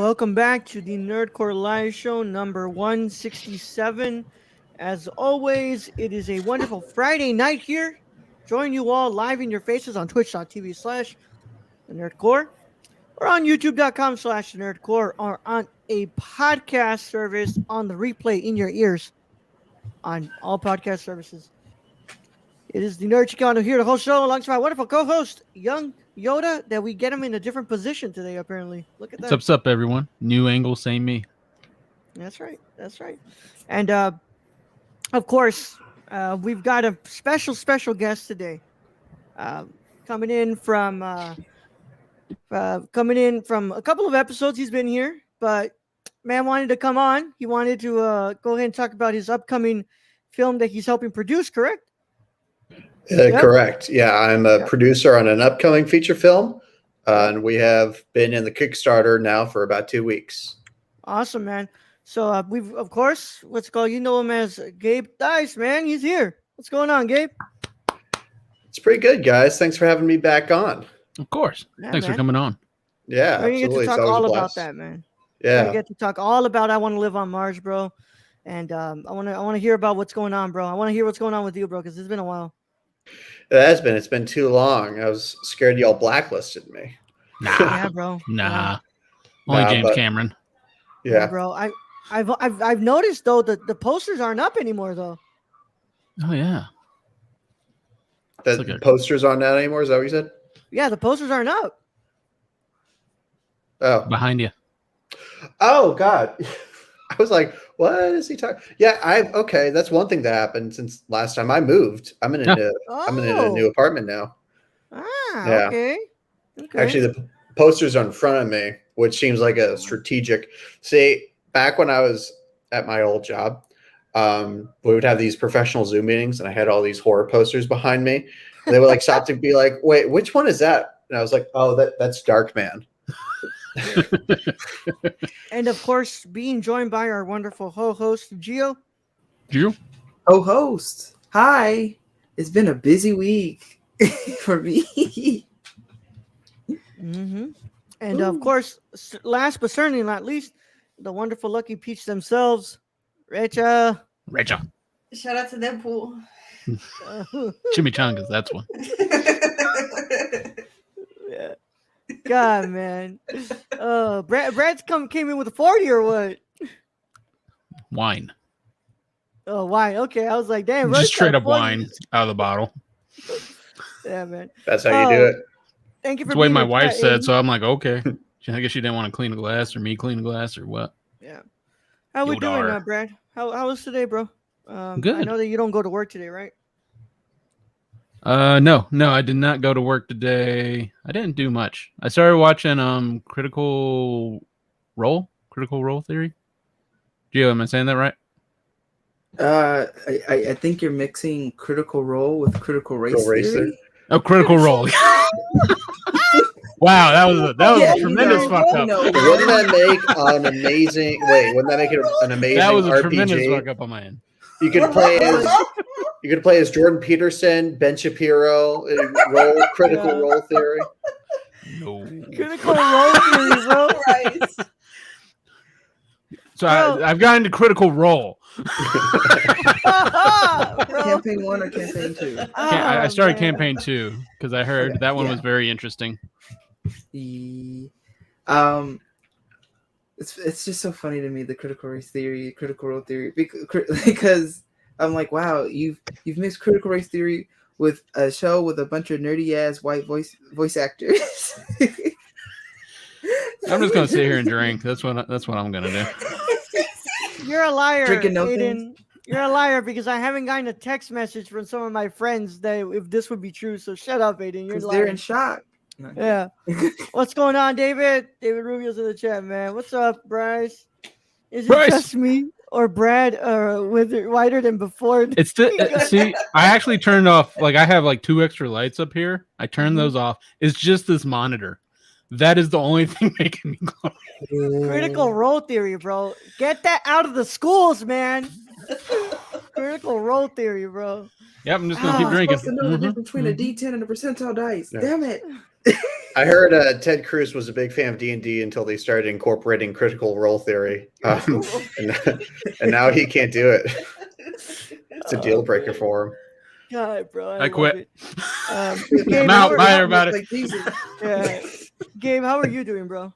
Welcome back to the Nerdcore Live Show number 167. As always, it is a wonderful Friday night here. Join you all live in your faces on twitch.tv/the Nerdcore or on youtube.com/the Nerdcore or on a podcast service on the replay in your ears on all podcast services. It is the Nerd Chicano here, the whole show, alongside my wonderful co-host, Young Yoda, that we get him in a different position today, apparently. Look at that. What's up, everyone? New angle, same me. That's right. And, of course, we've got a special guest today. Coming in from a couple of episodes he's been here, but man wanted to come on. He wanted to go ahead and talk about his upcoming film that he's helping produce, correct? Yep. Correct. Yeah, I'm a producer on an upcoming feature film, and we have been in the Kickstarter now for about 2 weeks. Awesome, man. So we've, of course, you know him as Gabe Theiss, man. He's here. What's going on, Gabe? It's pretty good, guys. Thanks for having me back on. Of course. Yeah, Thanks man. for coming on. Yeah, We're going to get to absolutely. talk all about that, man. We're Yeah. going to get to talk all about I Want to Live on Mars, bro. And I want to hear about what's going on, bro. I want to hear what's going on with you, bro, because it's been a while. It's been too long. I was scared y'all blacklisted me. Nah. Yeah, bro. Nah. Only Nah, James but- Cameron. Yeah. Bro. I've noticed though that the posters aren't up anymore though. Oh, yeah. The Look at- posters aren't out anymore. Is that what you said? Yeah, the posters aren't up. Oh. Behind you. Oh, God. I was like, what is he talking? Yeah, okay. That's one thing that happened since last time I moved. I'm in a new apartment now. Yeah. Okay. Actually, the posters are in front of me, which seems like a strategic. See, back when I was at my old job, we would have these professional Zoom meetings, and I had all these horror posters behind me. And they would like stop to be like, "Wait, which one is that?" And I was like, "Oh, that's Darkman." And of course, being joined by our wonderful host, Gio. You? Oh, host. Hi. It's been a busy week for me. Mm-hmm. And of course, last but certainly not least, the wonderful Lucky Peach themselves, Rachel. Shout out to Deadpool. Chimichangas, that's one. Yeah. God, man. Brad's came in with a 40 or what? Wine. Oh, wine. Okay, I was like, damn. Just straight up 40. wine out of the bottle. Yeah, man. That's how you do it. Thank you for That's the way being my in wife chat, said, Aiden. so I'm like, okay. I guess she didn't want to clean a glass or me clean a glass or what. Yeah. How we doing, Yodar. Brad? How was today, bro? Good. I know that you don't go to work today, right? No, I did not go to work today. I didn't do much. I started watching Critical Role Theory. Gio, am I saying that right? I think you're mixing Critical Role with Critical Race Theory. Oh, Critical Role. Wow, that was a tremendous fuck up. No. Wouldn't that make an amazing? Wait, wouldn't that make it an amazing That was a RPG? tremendous fuck up on my end. You could play as Jordan Peterson, Ben Shapiro, Critical Role Theory. No. Critical Role Theory, bro. Right. So I've gotten to Critical Role. Campaign 1 or Campaign 2? I started man. campaign 2 because I heard that one was very interesting. It's just so funny to me, the Critical Race Theory, Critical Role Theory, because I'm like, wow, you've mixed Critical Race Theory with a show with a bunch of nerdy ass white voice actors. I'm just gonna sit here and drink. That's what I'm gonna do. You're a liar, Drinking no Aiden. things? You're a liar because I haven't gotten a text message from some of my friends that if this would be true. So shut up, Aiden. You're Because lying. they're in shock. No. Yeah. What's going on, David? David Rubio's in the chat, man. What's up, Bryce? Is it Bryce! just me or Brad with it whiter than before? It's see, I actually turned off. Like I have like 2 extra lights up here. I turned those off. It's just this monitor. That is the only thing making me glow. Critical Role Theory, bro. Get that out of the schools, man. Critical role theory, bro. Yep, I'm just gonna Ah, keep I'm drinking. supposed to know the Mhm, difference between a mhm. D10 and a percentile dice. Yeah. Damn it. I heard Ted Cruz was a big fan of D&D until they started incorporating critical role theory, and now he can't do it. It's a deal breaker for him. God, bro, I I love quit. it. Dude, Gabe, I'm how out. are, Bye, how, everybody. Like Jesus. yeah. Gabe, how are you doing, bro?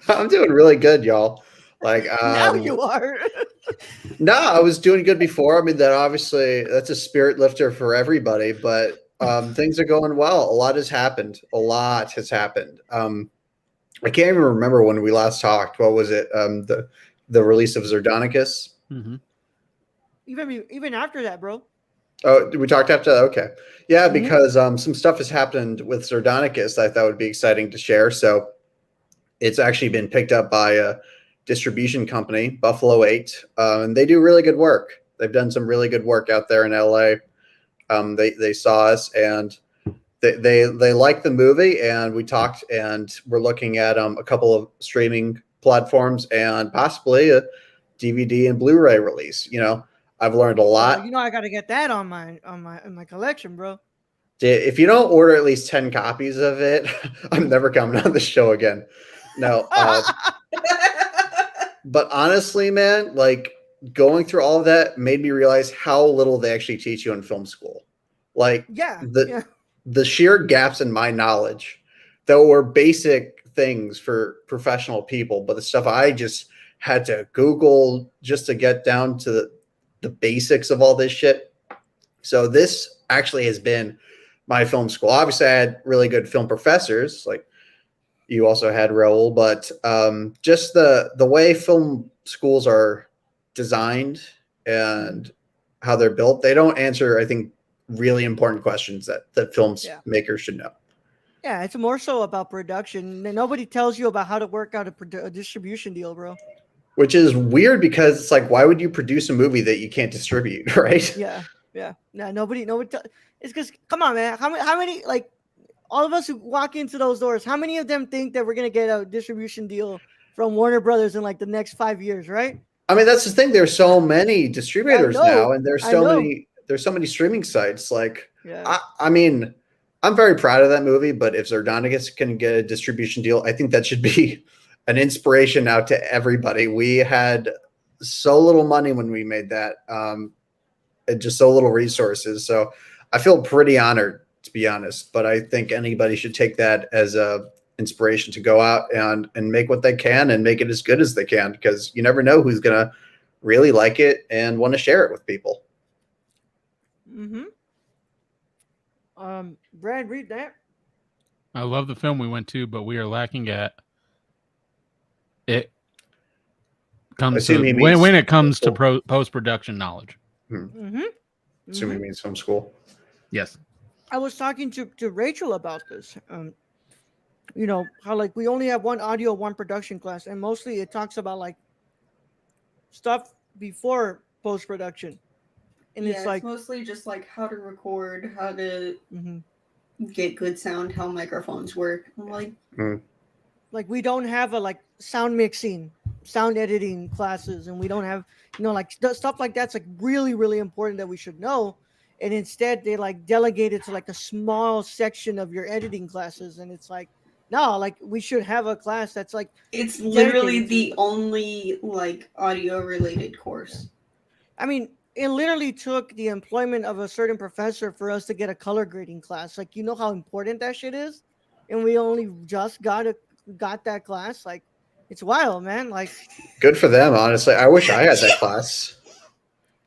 I'm doing really good, y'all. Like, Now you are. no, I was doing good before. I mean, that obviously that's a spirit lifter for everybody, but things are going well. A lot has happened. I can't even remember when we last talked. What was it? The release of Zardonicus. Mhm. Even after that, bro. Oh, we talked after that? Okay. Yeah, Mhm. because some stuff has happened with Zardonicus that I thought would be exciting to share. So it's actually been picked up by a distribution company, Buffalo 8, and they do really good work. They've done some really good work out there in LA. They saw us and they liked the movie, and we talked, and we're looking at a couple of streaming platforms and possibly a DVD and Blu-ray release. You know, I've learned a lot. You know, I gotta get that on my collection, bro. If you don't order at least 10 copies of it, I'm never coming on the show again. No, but honestly, man, like going through all of that made me realize how little they actually teach you in film school. Like Yeah. the sheer gaps in my knowledge that were basic things for professional people, but the stuff I just had to Google just to get down to the basics of all this shit. So this actually has been my film school. Obviously, I had really good film professors, like you also had Raul, but just the way film schools are designed and how they're built, they don't answer, I think, really important questions that makers should know. Yeah, it's more so about production. Nobody tells you about how to work out a distribution deal, bro. Which is weird because it's like, why would you produce a movie that you can't distribute, right? Yeah. No, nobody. It's because, come on, man. How many, like, all of us who walk into those doors, how many of them think that we're gonna get a distribution deal from Warner Brothers in like the next 5 years, right? I mean, that's the thing. There's so many distributors now, and there's so many streaming sites. Like, yeah. I mean, I'm very proud of that movie, but if Zardonicus can get a distribution deal, I think that should be an inspiration out to everybody. We had so little money when we made that, and just so little resources. So I feel pretty honored, to be honest, but I think anybody should take that as a inspiration to go out and make what they can and make it as good as they can, because you never know who's gonna really like it and want to share it with people. Brad, read that. I love the film we went to, but we are lacking at it. Comes to when it comes to post-production knowledge. Assuming it means film school. Yes. I was talking to Rachel about this. You know, how like we only have one audio, one production class, and mostly it talks about like stuff before post-production. And yeah, it's like mostly just like how to record, how to get good sound, how microphones work. I'm like we don't have a like sound mixing, sound editing classes, and we don't have, you know, like stuff like that's like really, really important that we should know. And instead they like delegate it to like a small section of your editing classes, and it's like, no, like we should have a class that's like, it's literally the only like audio related course. I mean, it literally took the employment of a certain professor for us to get a color grading class. Like, you know how important that shit is, and we only just got that class. Like, it's wild, man. Like, good for them, honestly. I wish I had that class.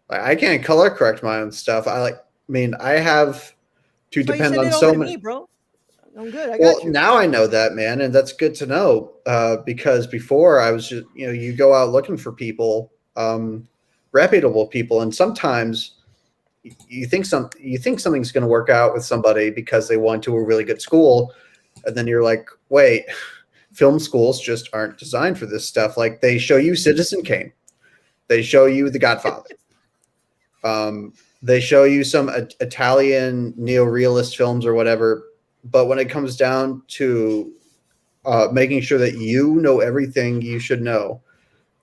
Like, I can't color correct my own stuff. I have to depend on so many. Me, bro. I'm good. I Well, got you. now I know that, man, and that's good to know. Because before I was just, you know, you go out looking for people, reputable people, and sometimes you think something's going to work out with somebody because they went to a really good school, and then you're like, wait, film schools just aren't designed for this stuff. Like, they show you Citizen Kane, they show you The Godfather, they show you some Italian neo-realist films or whatever, but when it comes down to making sure that you know everything you should know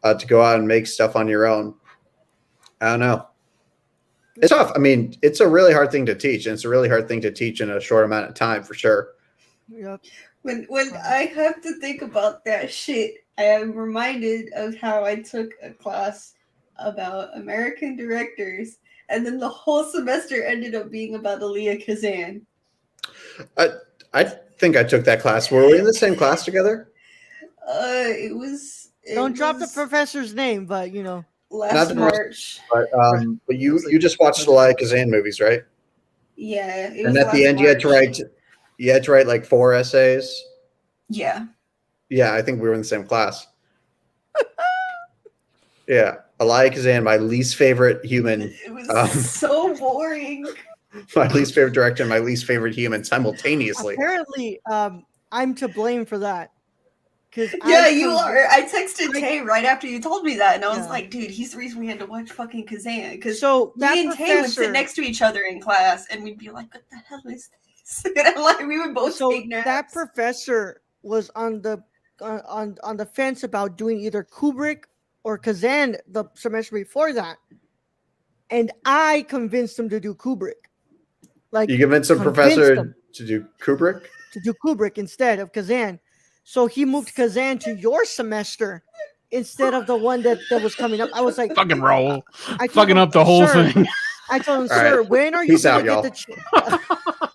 to go out and make stuff on your own, I don't know. It's tough. I mean, it's a really hard thing to teach, and it's a really hard thing to teach in a short amount of time, for sure. Yep. When I have to think about that shit, I am reminded of how I took a class about American directors, and then the whole semester ended up being about Elia Kazan. I think I took that class. Were we in the same class together? It was. Don't drop the professor's name, but you know. Not Last the March. But you just watched the Elia Kazan movies, right? Yeah, it was And at the last end, March. you had to write like 4 essays. Yeah. Yeah, I think we were in the same class. Yeah, Elia Kazan, my least favorite human. It was so boring. My least favorite director, and my least favorite human simultaneously. Apparently, I'm to blame for that. Yeah, you are. I texted Tay right after you told me that, and I was like, dude, he's the reason we had to watch fucking Kazan. Because me and Tay would sit next to each other in class, and we'd be like, what the hell is this? And I'm like, we would both take naps. That professor was on the fence about doing either Kubrick or Kazan the semester before that. And I convinced him to do Kubrick. Like, you convinced the professor to do Kubrick? To do Kubrick instead of Kazan. So he moved Kazan to your semester instead of the one that was coming up. I was like, fucking roll. Fucking up the whole thing. I told him, sir, when are you Peace out, going to get the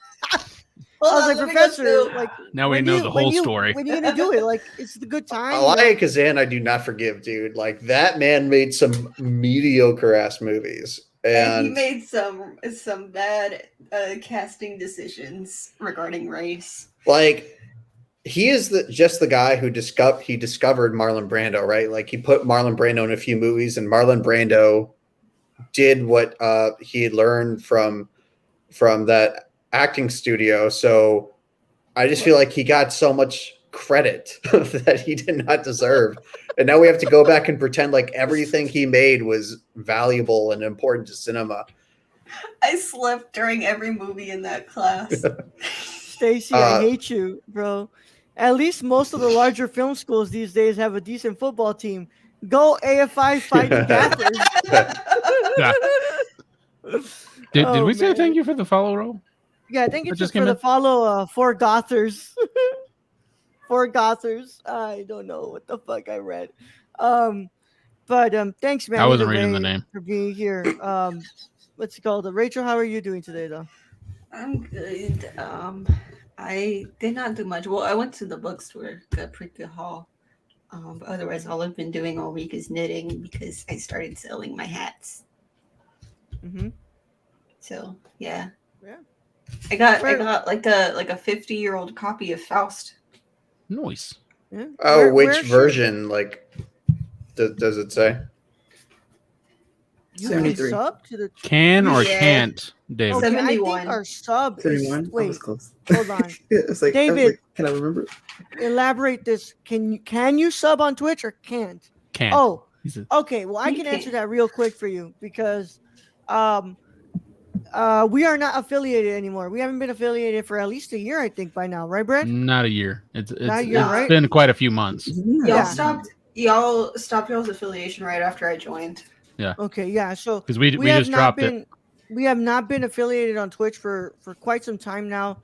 I was like, Professor, like, now we know the whole story. When are you gonna do it? Like, it's the good time. Elia Kazan, I do not forgive, dude. Like, that man made some mediocre ass movies. And he made some bad casting decisions regarding race. Like, he is just the guy who discovered Marlon Brando, right? Like, he put Marlon Brando in a few movies, and Marlon Brando did what he had learned from that acting studio. So I just feel like he got so much credit that he did not deserve. And now we have to go back and pretend like everything he made was valuable and important to cinema. I slept during every movie in that class. Stacy, I hate you, bro. At least most of the larger film schools these days have a decent football team. Go AFI Fighting Gathers. Yeah. Did we say thank you for the follow roll? Yeah, thank you for the follow. 4 Gothers. 4 Gothers. I don't know what the fuck I read. But thanks, man. I wasn't reading the name for being here. What's it called? Rachel, how are you doing today, though? I'm good. I did not do much. Well, I went to the bookstore, got pretty good haul. But otherwise, all I've been doing all week is knitting because I started selling my hats. Mm-hmm. So yeah. Yeah. I got like a 50-year-old copy of Faust. Nice. Yeah. Oh, which version? Like, does it say? You can sub to the can or can't, David? Okay, 71. I think our sub 71. is wait. Close. Hold on. It's like, David, can I remember? Elaborate this. Can you sub on Twitch or can't? Can't. Oh, okay. Well, I can answer that real quick for you because we are not affiliated anymore. We haven't been affiliated for at least a year, I think, by now, right, Brett? Not a year. It's right? been quite a few months. Y'all stopped y'all's affiliation right after I joined. Yeah. Okay. Yeah. So because we just dropped it. We have not been affiliated on Twitch for quite some time now.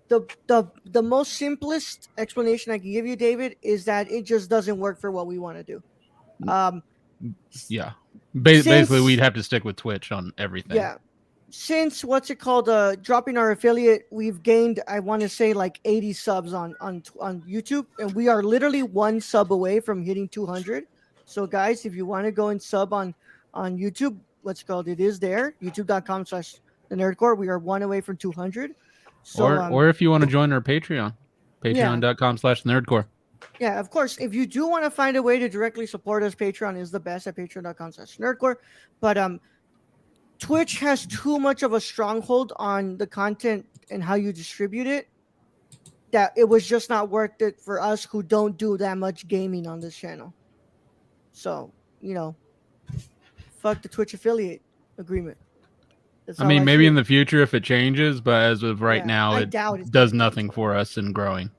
The most simplest explanation I can give you, David, is that it just doesn't work for what we want to do. Yeah. Basically, we'd have to stick with Twitch on everything. Yeah. Since dropping our affiliate, we've gained, I want to say, like 80 subs on YouTube, and we are literally 1 sub away from hitting 200. So, guys, if you want to go and sub on YouTube, it is there, youtube.com/thenerdcore. We are 1 away from 200. So, or if you want to join our Patreon, patreon.com/nerdcore. Yeah, of course. If you do want to find a way to directly support us, Patreon is the best at patreon.com/nerdcore. But Twitch has too much of a stronghold on the content and how you distribute it that it was just not worth it for us who don't do that much gaming on this channel. So, fuck the Twitch affiliate agreement. I mean, maybe in the future if it changes, but as of right now, it does nothing for us in growing.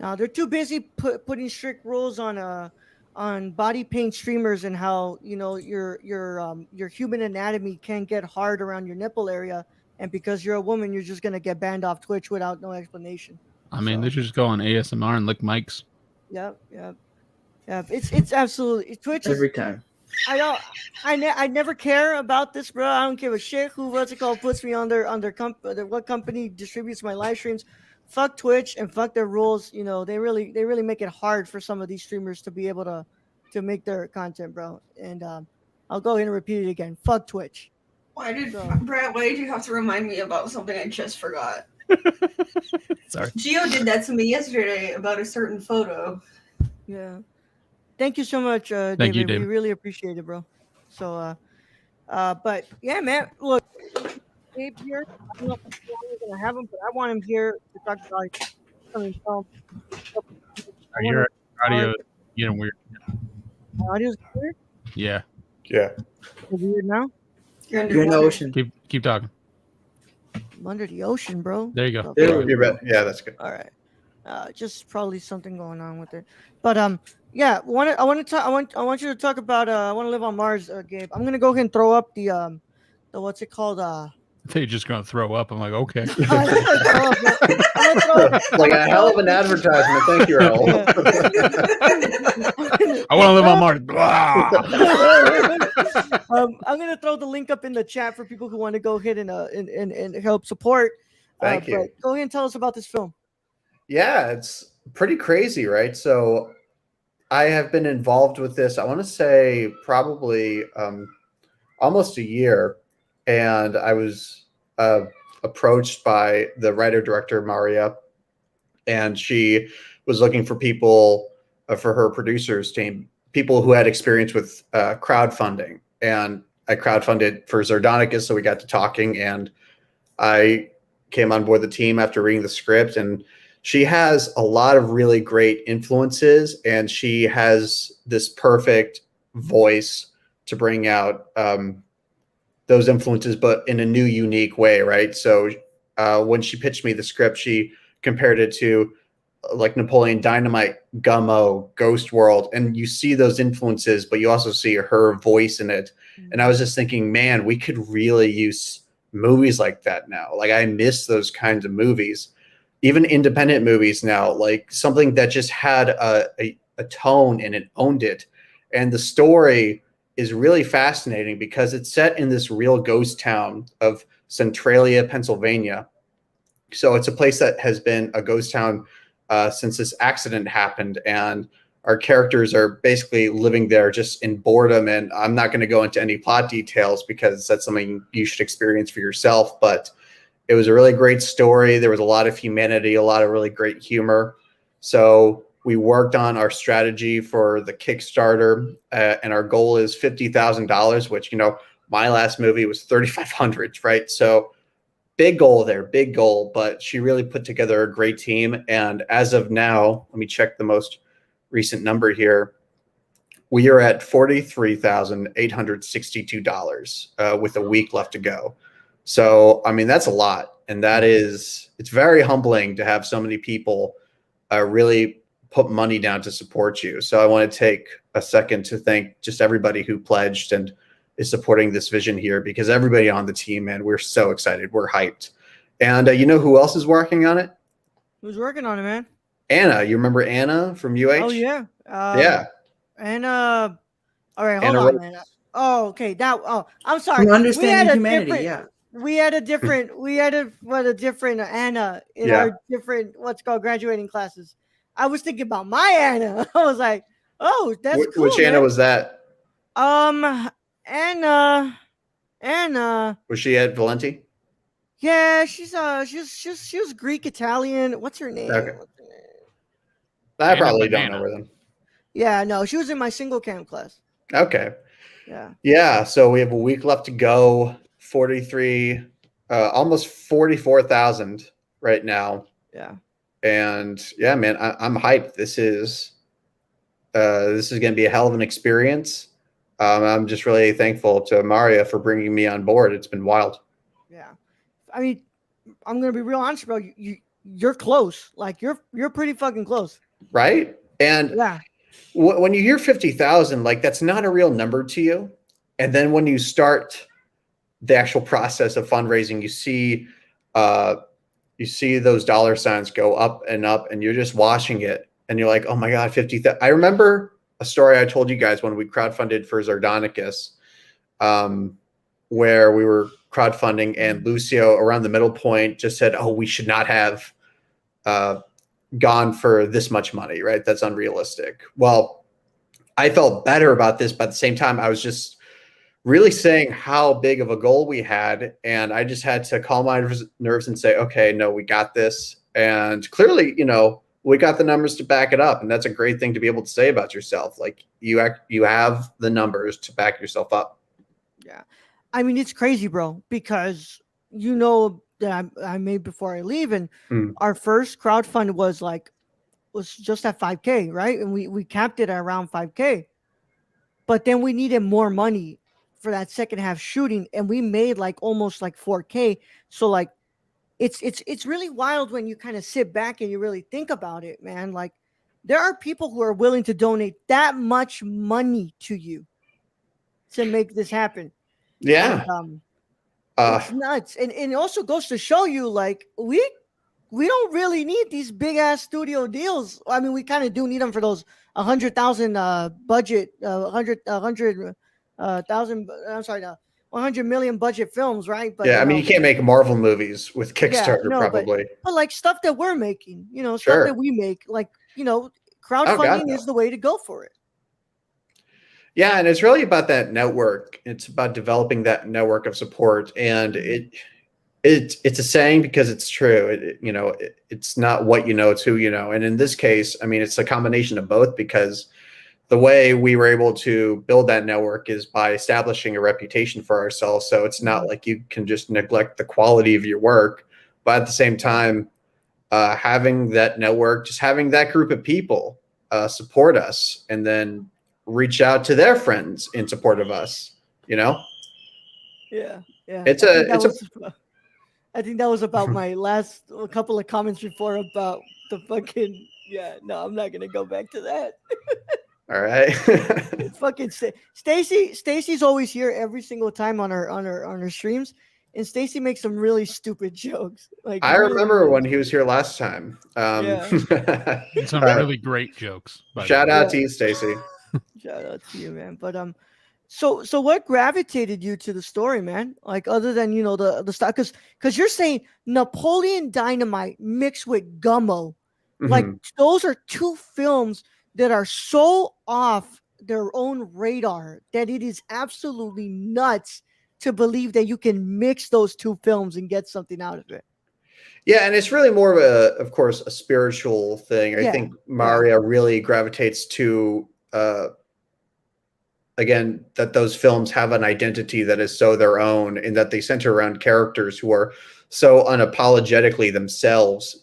No, they're too busy putting strict rules on body paint streamers and how your human anatomy can get hard around your nipple area, and because you're a woman, you're just gonna get banned off Twitch without no explanation. I mean, they should just go on ASMR and lick mics. Yep. It's absolutely Twitch every time. I never care about this, bro. I don't give a shit who puts me on their what company distributes my live streams. Fuck Twitch and fuck their rules. They really make it hard for some of these streamers to be able to make their content, bro. And I'll go ahead and repeat it again. Fuck Twitch. Brad, why did you have to remind me about something I just forgot? Sorry. Gio did that to me yesterday about a certain photo. Yeah. Thank you so much, David. Thank you, David. We really appreciate it, bro. So, but yeah, man. Look, Gabe here. I don't know if we're gonna have him, but I want him here to talk about something. Your audio is getting weird. Audio's weird. Yeah. Yeah. Is it weird now? You're in the ocean. Keep talking. I'm under the ocean, bro. There you go. Yeah, that's good. All right. Just probably something going on with it, but yeah. I want you to talk about I Want to Live on Mars, Gabe. I'm gonna go ahead and throw up the what's it called? They're just gonna throw up. I'm like, okay. Like a hell of an advertisement. Thank you, Earl. I want to live on Mars. I'm gonna throw the link up in the chat for people who want to go ahead and help support. Thank you. But go ahead and tell us about this film. Yeah, it's pretty crazy, right? So I have been involved with this, I want to say probably almost a year. And I was approached by the writer-director, Maria, and she was looking for people for her producers team, people who had experience with crowdfunding. And I crowdfunded for Zardonicus, so we got to talking, and I came on board the team after reading the script. And she has a lot of really great influences, and she has this perfect voice to bring out those influences, but in a new, unique way, right? So when she pitched me the script, she compared it to like Napoleon Dynamite, Gummo, Ghost World, and you see those influences, but you also see her voice in it. And I was just thinking, man, we could really use movies like that now. Like, I miss those kinds of movies. Even independent movies now, like something that just had a tone and it owned it. And the story is really fascinating because it's set in this real ghost town of Centralia, Pennsylvania. So it's a place that has been a ghost town since this accident happened. And our characters are basically living there just in boredom. And I'm not going to go into any plot details because that's something you should experience for yourself. But it was a really great story. There was a lot of humanity, a lot of really great humor. So we worked on our strategy for the Kickstarter, and our goal is $50,000, which, my last movie was $3,500, right? So big goal there, big goal. But she really put together a great team. And as of now, let me check the most recent number here. We are at $43,862 with a week left to go. So, I mean, that's a lot. And it's very humbling to have so many people really put money down to support you. So I want to take a second to thank just everybody who pledged and is supporting this vision here, because everybody on the team, man, we're so excited. We're hyped. And you know who else is working on it? Who's working on it, man? Anna. You remember Anna from UH? Oh, yeah. Yeah. Anna. All right, hold on, man. Oh, okay. I'm sorry. From Understanding Humanity, yeah. We had a different Anna in our different graduating classes. I was thinking about my Anna. I was like, oh, that's cool. Which Anna was that? Anna. Was she at Valenti? Yeah, she was Greek Italian. What's her name? Okay. I probably don't know her then. Yeah, no, she was in my single camp class. Okay. Yeah. Yeah. So we have a week left to go. 43, almost 44,000 right now. Yeah. And yeah, man, I'm hyped. This is going to be a hell of an experience. I'm just really thankful to Maria for bringing me on board. It's been wild. Yeah. I mean, I'm going to be real honest, bro. You're close. Like you're pretty fucking close. Right. And yeah. when you hear 50,000, like that's not a real number to you. And then when you start the actual process of fundraising, you see those dollar signs go up, and you're just watching it, and you're like, oh my God, 50,000. I remember a story I told you guys when we crowdfunded for Zardonicus, where we were crowdfunding, and Lucio around the middle point just said, oh, we should not have gone for this much money, right? That's unrealistic. Well, I felt better about this, but at the same time, I was just really saying how big of a goal we had. And I just had to calm my nerves and say, okay, no, we got this. And clearly, we got the numbers to back it up. And that's a great thing to be able to say about yourself. Like you have the numbers to back yourself up. Yeah. I mean, it's crazy, bro, because that I made before I leave, and our first crowdfund was just at 5K, right? And we capped it at around 5K. But then we needed more money for that second half shooting, and we made almost 4K. So it's really wild when you kind of sit back and you really think about it, man. Like there are people who are willing to donate that much money to you to make this happen. Yeah. And, it's nuts. And it also goes to show you we don't really need these big ass studio deals. I mean, we kind of do need them for those 100,000 budget, 100,000. I'm sorry, 100 million budget films, right? But yeah, I mean, you can't make Marvel movies with Kickstarter, probably. But stuff that we're making, stuff that we make, crowdfunding is the way to go for it. Yeah, and it's really about that network. It's about developing that network of support, and it's a saying because it's true. It's not what you know, it's who you know. And in this case, I mean, it's a combination of both, because the way we were able to build that network is by establishing a reputation for ourselves. So it's not like you can just neglect the quality of your work, but at the same time, having that network, just having that group of people support us, and then reach out to their friends in support of us. Yeah. I think that was about my last couple of comments before about the fucking. Yeah, no, I'm not gonna go back to that. All right. Fucking Stacy's always here every single time on her streams, and Stacy makes some really stupid jokes. I remember when he was here last time. Some really great jokes. Shout out to you, Stacy. Shout out to you, man. But so what gravitated you to the story, man? Other than the stuff, because you're saying Napoleon Dynamite mixed with Gummo, those are two films that are so off their own radar that it is absolutely nuts to believe that you can mix those two films and get something out of it. Yeah, and it's really more of course, a spiritual thing. I think Maria really gravitates to, again, that those films have an identity that is so their own, and that they center around characters who are so unapologetically themselves.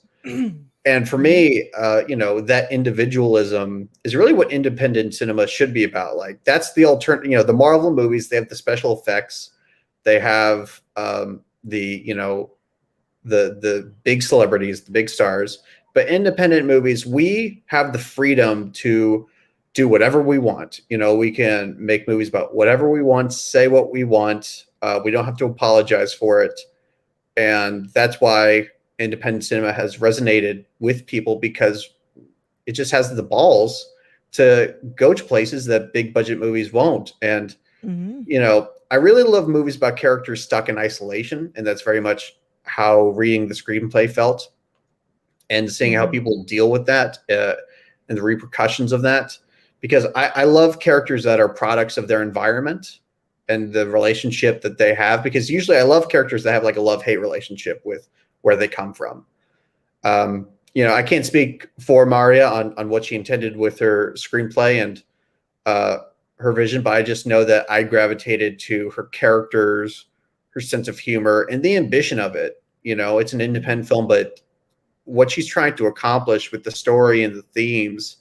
And for me, that individualism is really what independent cinema should be about. That's the alternative. The Marvel movies, they have the special effects, they have the big celebrities, the big stars. But independent movies, we have the freedom to do whatever we want. We can make movies about whatever we want, say what we want. We don't have to apologize for it. And that's why independent cinema has resonated with people, because it just has the balls to go to places that big budget movies won't. And, I really love movies about characters stuck in isolation. And that's very much how reading the screenplay felt, and seeing how people deal with that and the repercussions of that. Because I love characters that are products of their environment and the relationship that they have. Because usually I love characters that have a love-hate relationship with where they come from. I can't speak for Maria on what she intended with her screenplay and her vision, but I just know that I gravitated to her characters, her sense of humor, and the ambition of it. It's an independent film, but what she's trying to accomplish with the story and the themes,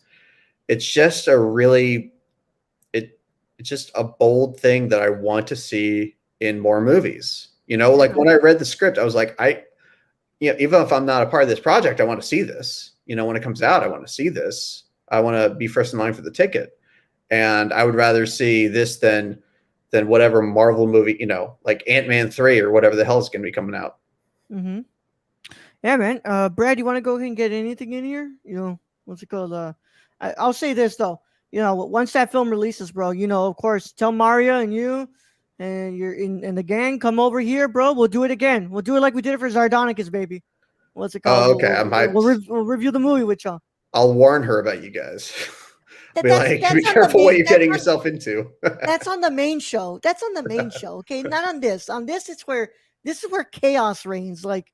it's just it's just a bold thing that I want to see in more movies. When I read the script, I was like, even if I'm not a part of this project, I want to see this. When it comes out, I want to see this. I want to be first in line for the ticket. And I would rather see this than whatever Marvel movie, you know, like Ant-Man 3 or whatever the hell is going to be coming out. Mm-hmm. Yeah, man. Brad, you want to go ahead and get anything in here? You know, what's it called? I'll say this though. You know, once that film releases, bro, you know, of course, tell Maria and you and you're in the gang, come over here, bro. We'll do it again. We'll do it like we did it for Zardonicus, baby. What's it called? Oh, okay. We'll review the movie with y'all. I'll warn her about you guys. Be careful what you're getting yourself into. That's on the main show. That's on the main show. Okay, not on this. On this, this is where chaos reigns, like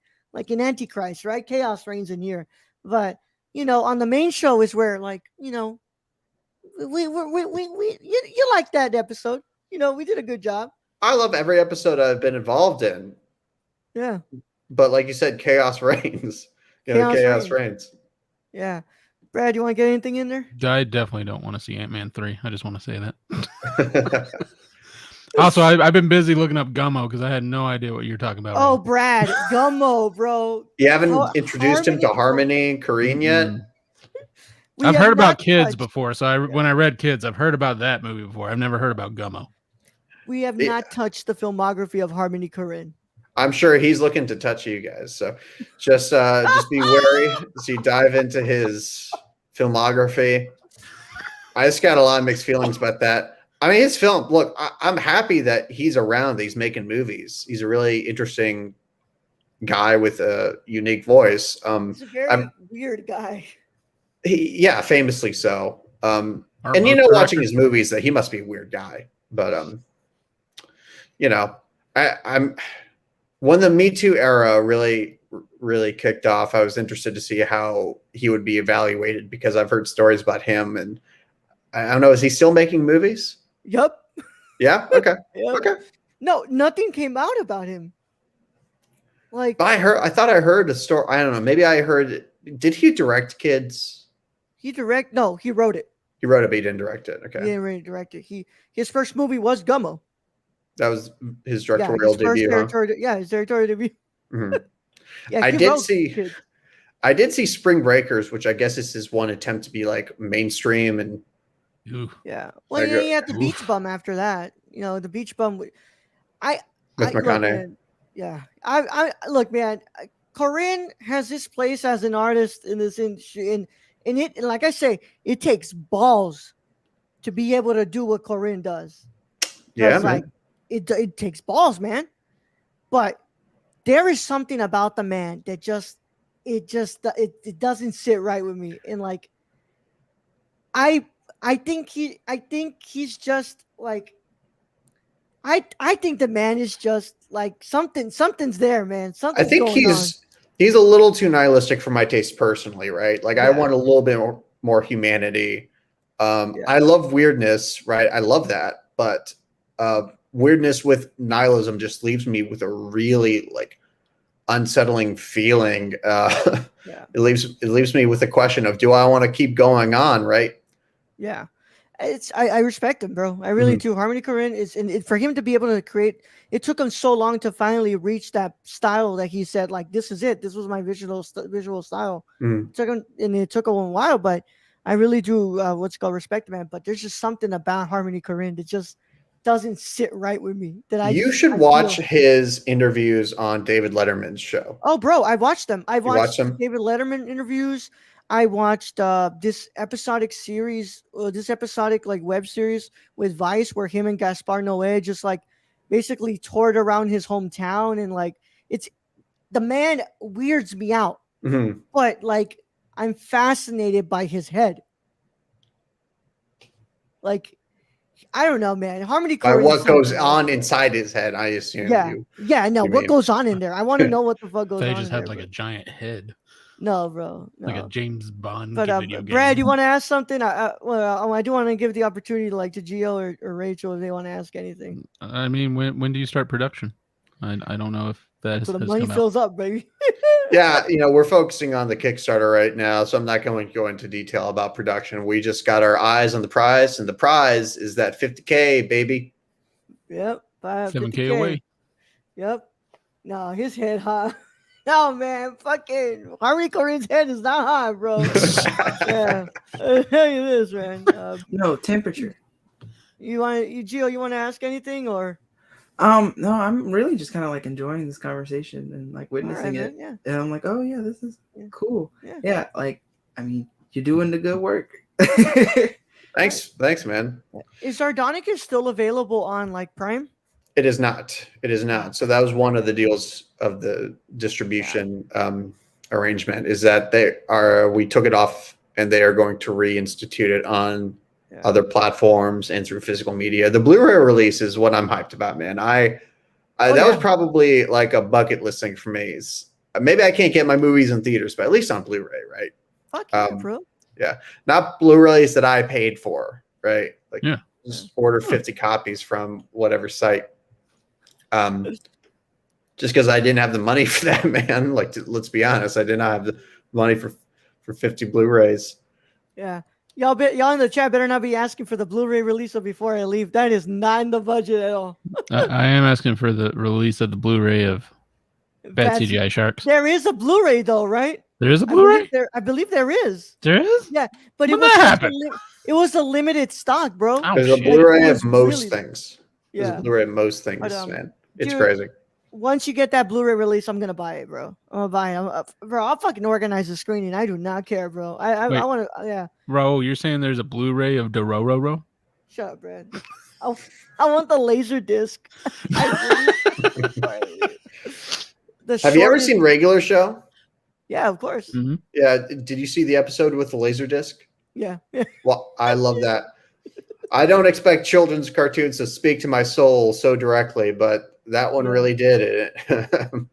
in Antichrist, right? Chaos reigns in here. But you know, on the main show is where, like, you know, you like that episode. You know, we did a good job. I love every episode I've been involved in. Yeah. But like you said, chaos reigns. You know, chaos reigns. Yeah. Brad, you want to get anything in there? I definitely don't want to see Ant-Man 3. I just want to say that. Also, I've been busy looking up Gummo because I had no idea what you're talking about. Oh, Brad, Gummo, bro. You haven't introduced him to Harmony Korine yet? I've heard about Kids before. So when I read Kids, I've heard about that movie before. I've never heard about Gummo. We have not touched the filmography of Harmony Korine. I'm sure he's looking to touch you guys. So just be wary as you dive into his filmography. I just got a lot of mixed feelings about that. I mean, his film, look, I'm happy that he's around, that he's making movies. He's a really interesting guy with a unique voice. He's a very weird guy. Yeah, famously so. And you know, watching his movies, that he must be a weird guy. But you know, I'm when the Me Too era really kicked off, I was interested to see how he would be evaluated, because I've heard stories about him, and I don't know, is he still making movies? Yep. Yeah. Okay. Yep. Okay. No, nothing came out about him. Like, I thought I heard a story. I don't know. Maybe I heard. Did he direct Kids? No, he wrote it. He wrote it, but he didn't direct it. Okay. He didn't really direct it. His first movie was Gummo. That was his directorial debut. His directorial debut. Mm-hmm. Yeah, I did see Spring Breakers, which I guess is his one attempt to be like mainstream and. Yeah. Well, he had the Beach Bum after that. You know, the Beach Bum. With McConaughey. Yeah. I look, man. Korine has this place as an artist in this industry, and like I say, it takes balls to be able to do what Korine does. Yeah, like it takes balls, man. But there is something about the man that it doesn't sit right with me, and like I think he's just like I think the man is just like something's there, man. Something's I think he's a little too nihilistic for my taste personally, right? Like I want a little bit more humanity. I love weirdness, right? I love that, but weirdness with nihilism just leaves me with a really like unsettling feeling. It leaves me with the question of, do I want to keep going on, right? Yeah, I respect him, bro. I really do. Harmony Korine is, and for him to be able to create, it took him so long to finally reach that style that he said, like, this is it. This was my visual style. It took him a while, but I really do respect him, man. But there's just something about Harmony Korine that just doesn't sit right with me. You should watch his interviews on David Letterman's show. Oh, bro, I watched them. I watched David Letterman interviews. I watched this episodic like web series with Vice, where him and Gaspar Noé just like basically toured around his hometown, and like the man weirds me out, but like I'm fascinated by his head. Like, I don't know, man. Harmony Korine. What goes on inside his head? I assume. Yeah. No, what goes on in there? I want to know what the fuck goes on. They just had there, like a giant head. No, bro. No. Like a James Bond. But Brad, you want to ask something? I do want to give the opportunity to Gio or Rachel if they want to ask anything. I mean, when do you start production? I don't know if that so the money fills up, baby. Yeah, we're focusing on the Kickstarter right now, so I'm not going to go into detail about production. We just got our eyes on the prize, and the prize is that $50K, baby. Yep, 7K away. Yep. No, his head, huh? No, man, fucking Harley Corinne's head is not hot, bro. Yeah, I'll tell you this, man. No temperature. Gio, you want to ask anything or? No, I'm really just kind of like enjoying this conversation and like witnessing it. Man, And I'm like, oh yeah, this is cool. Yeah. Yeah, like I mean, you're doing the good work. Thanks, man. Is Sardonicus still available on like Prime? It is not. It is not. So that was one of the deals of the distribution arrangement, is that we took it off and they are going to reinstitute it on other platforms and through physical media. The Blu-ray release is what I'm hyped about, man. That was probably like a bucket list thing for me. Maybe I can't get my movies in theaters, but at least on Blu-ray, right? Fuck yeah, bro. Yeah, not Blu-rays that I paid for, right? Like, just order 50 copies from whatever site. Just because I didn't have the money for that, man. Like, let's be honest, I did not have the money for 50 Blu-rays. Yeah, y'all in the chat better not be asking for the Blu-ray release before I leave. That is not in the budget at all. I am asking for the release of the Blu-ray of Bad CGI Sharks. There is a Blu-ray though, right? There is a Blu-ray? I believe there is. There is? Yeah, but when that happened? It was a limited stock, bro. There's a Blu-ray of most things. Yeah. There's a Blu-ray of most things, man. It's crazy. Once you get that Blu-ray release, I'm gonna buy it, bro. I'm gonna buy it. Bro, I'll fucking organize the screening. I do not care, bro. I want to, yeah. Bro, you're saying there's a Blu-ray of Dororo? Shut up, Brad. I want the laser disc. Have you ever seen Regular Show? Yeah, of course. Mm-hmm. Yeah. Did you see the episode with the laser disc? Yeah. Well, I love that. I don't expect children's cartoons to speak to my soul so directly, but that one really did it.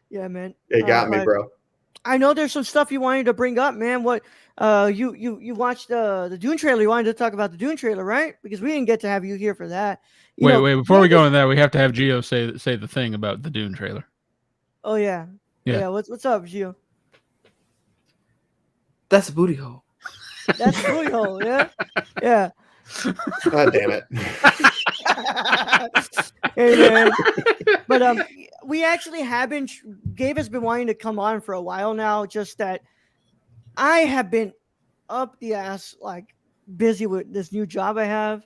Yeah, man. It got me, bro. I know there's some stuff you wanted to bring up, man. What you watched the Dune trailer. You wanted to talk about the Dune trailer, right? Because we didn't get to have you here for that. Wait, before we go on that, we have to have Gio say the thing about the Dune trailer. Oh yeah. What's up, Gio? That's a booty hole. That's a booty hole. Yeah. Yeah. God damn it. Hey, man. But we actually have been. Gabe has been wanting to come on for a while now. Just that I have been up the ass, like busy with this new job I have.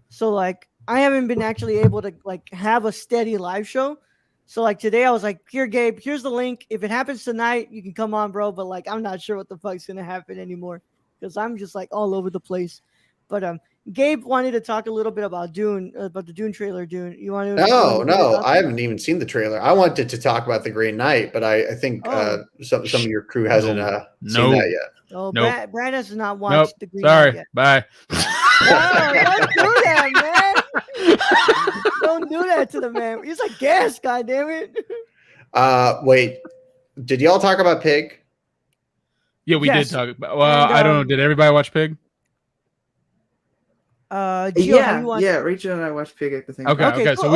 So like I haven't been actually able to like have a steady live show. So like today I was like, here, Gabe, here's the link. If it happens tonight, you can come on, bro. But like I'm not sure what the fuck's gonna happen anymore because I'm just like all over the place. But Gabe wanted to talk a little bit about Dune, about the Dune trailer. Dune, you want to? No, I haven't even seen the trailer. I wanted to talk about the Green Knight, but I think some of your crew hasn't seen that yet. Oh, nope. Brad has not watched the Green Knight Sorry, yet. bye. Don't do that, man. Don't do that to the man. He's a guest, goddammit. Wait, did y'all talk about Pig? Yeah, we did talk about. Well, I don't know. Did everybody watch Pig? Gio, Rachel and I watched Pig at the same time. Okay. So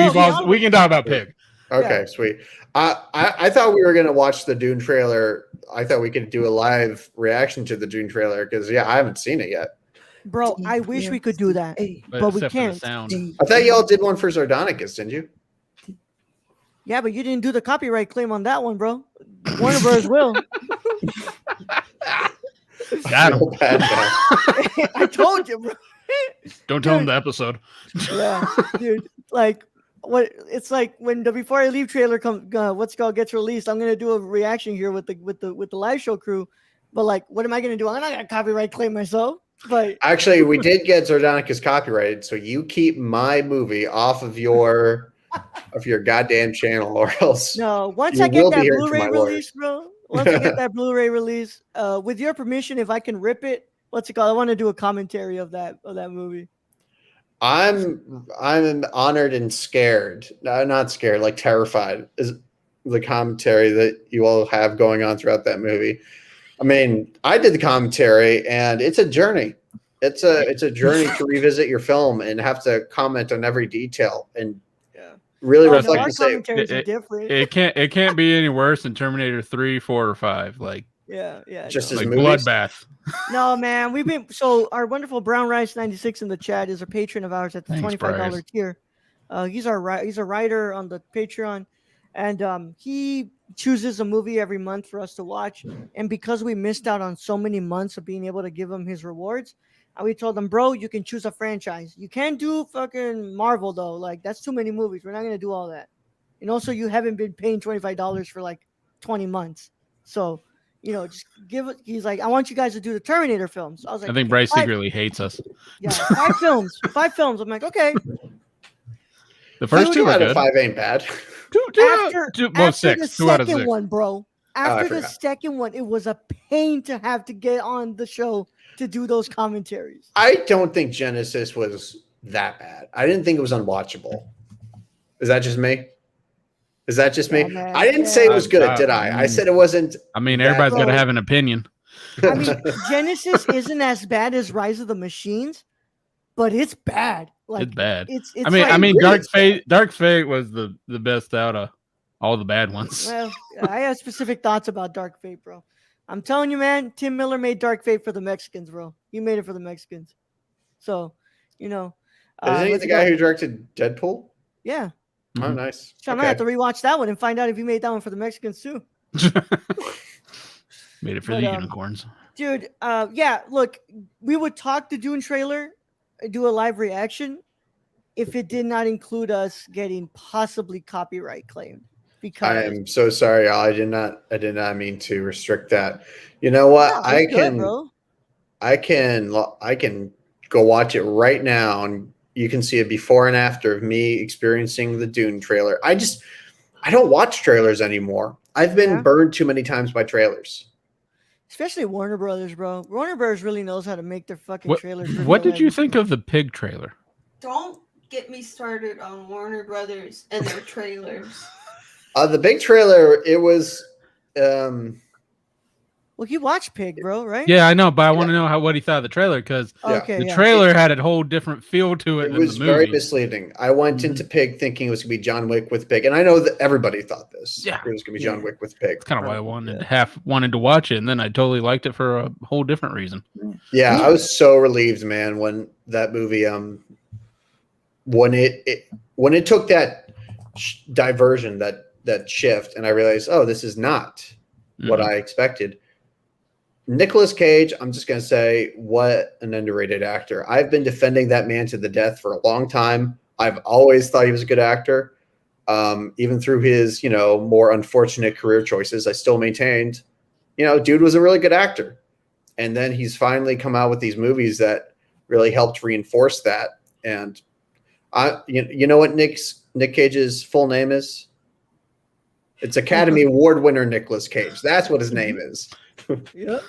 we can talk about Pig. Okay, sweet. I thought we were gonna watch the Dune trailer. I thought we could do a live reaction to the Dune trailer because I haven't seen it yet. Bro, I wish we could do that, but we can't. I thought y'all did one for Sardonicus, didn't you? Yeah, but you didn't do the copyright claim on that one, bro. Warner Bros. Will. Got him. I told you, bro. Don't tell him the episode. Yeah, dude. Like, what? It's like when the Before I Leave trailer gets released. I'm gonna do a reaction here with the live show crew. But like, what am I gonna do? I'm not gonna copyright claim myself. But actually, we did get Sardonicus copyrighted, so you keep my movie off of your goddamn channel, or else. No, once I get that Blu-ray release, bro. Once I get that Blu-ray release, with your permission, if I can rip it. What's it called? I want to do a commentary of that movie. I'm honored and scared. No, not scared, like terrified is the commentary that you all have going on throughout that movie. I mean, I did the commentary and it's a journey. It's a journey to revisit your film and have to comment on every detail and really reflect and say it can't be any worse than Terminator 3, 4, or 5. Like just as like movies. Bloodbath. No, man, our wonderful Brown Rice 96 in the chat is a patron of ours at the $25 tier. He's a writer on the Patreon, And he chooses a movie every month for us to watch. And because we missed out on so many months of being able to give him his rewards, we told him, bro, you can choose a franchise. You can't do fucking Marvel though. Like that's too many movies. We're not gonna do all that. And also, you haven't been paying $25 for like 20 months. So, just give it. He's like, I want you guys to do the Terminator films. I was like, I think Bryce secretly hates us. Yeah, 5 films. 5 films. I'm like, okay. The first 2 are good. 5 ain't bad. After 6. 2 out of 6. Second one, bro. After the second one, it was a pain to have to get on the show to do those commentaries. I don't think Genesis was that bad. I didn't think it was unwatchable. Is that just me? Me? I didn't say it was good, did I? I said it wasn't. I mean, everybody's got to have an opinion. I mean, Genesis isn't as bad as Rise of the Machines, but it's bad. Like, it's bad. It's I mean, Dark Fate was the best out of all the bad ones. Well, I have specific thoughts about Dark Fate, bro. I'm telling you, man, Tim Miller made Dark Fate for the Mexicans, bro. He made it for the Mexicans. So, Isn't he the guy who directed Deadpool? Yeah. Oh, nice. So I might have to rewatch that one and find out if he made that one for the Mexicans too. Made it for the unicorns. Dude, look, we would talk the Dune trailer, do a live reaction if it did not include us getting possibly copyright claimed. Because I am so sorry, y'all. I did not mean to restrict that. You know what? No, I can go watch it right now, and you can see a before and after of me experiencing the Dune trailer. I don't watch trailers anymore. I've been burned too many times by trailers. Especially Warner Brothers, bro. Warner Brothers really knows how to make their fucking trailers. What did you think of the Pig trailer? Don't get me started on Warner Brothers and their trailers. The big trailer, it was. Well, you watched Pig, bro, right? Yeah, I know, but I want to know what he thought of the trailer because the trailer had a whole different feel to it. It was than the movie. Very misleading. I went into Pig thinking it was going to be John Wick with Pig, and I know that everybody thought this. Yeah, it was going to be John Wick with Pig. That's kind of why I wanted to watch it, and then I totally liked it for a whole different reason. Yeah, I was so relieved, man, when that movie, when it took that diversion, that shift, and I realized, oh, this is not what I expected. Nicolas Cage, I'm just going to say, what an underrated actor. I've been defending that man to the death for a long time. I've always thought he was a good actor. Even through his, more unfortunate career choices, I still maintained, dude was a really good actor. And then he's finally come out with these movies that really helped reinforce that. And you know what Nick Cage's full name is? It's Academy Award winner Nicolas Cage. That's what his name is. Yep.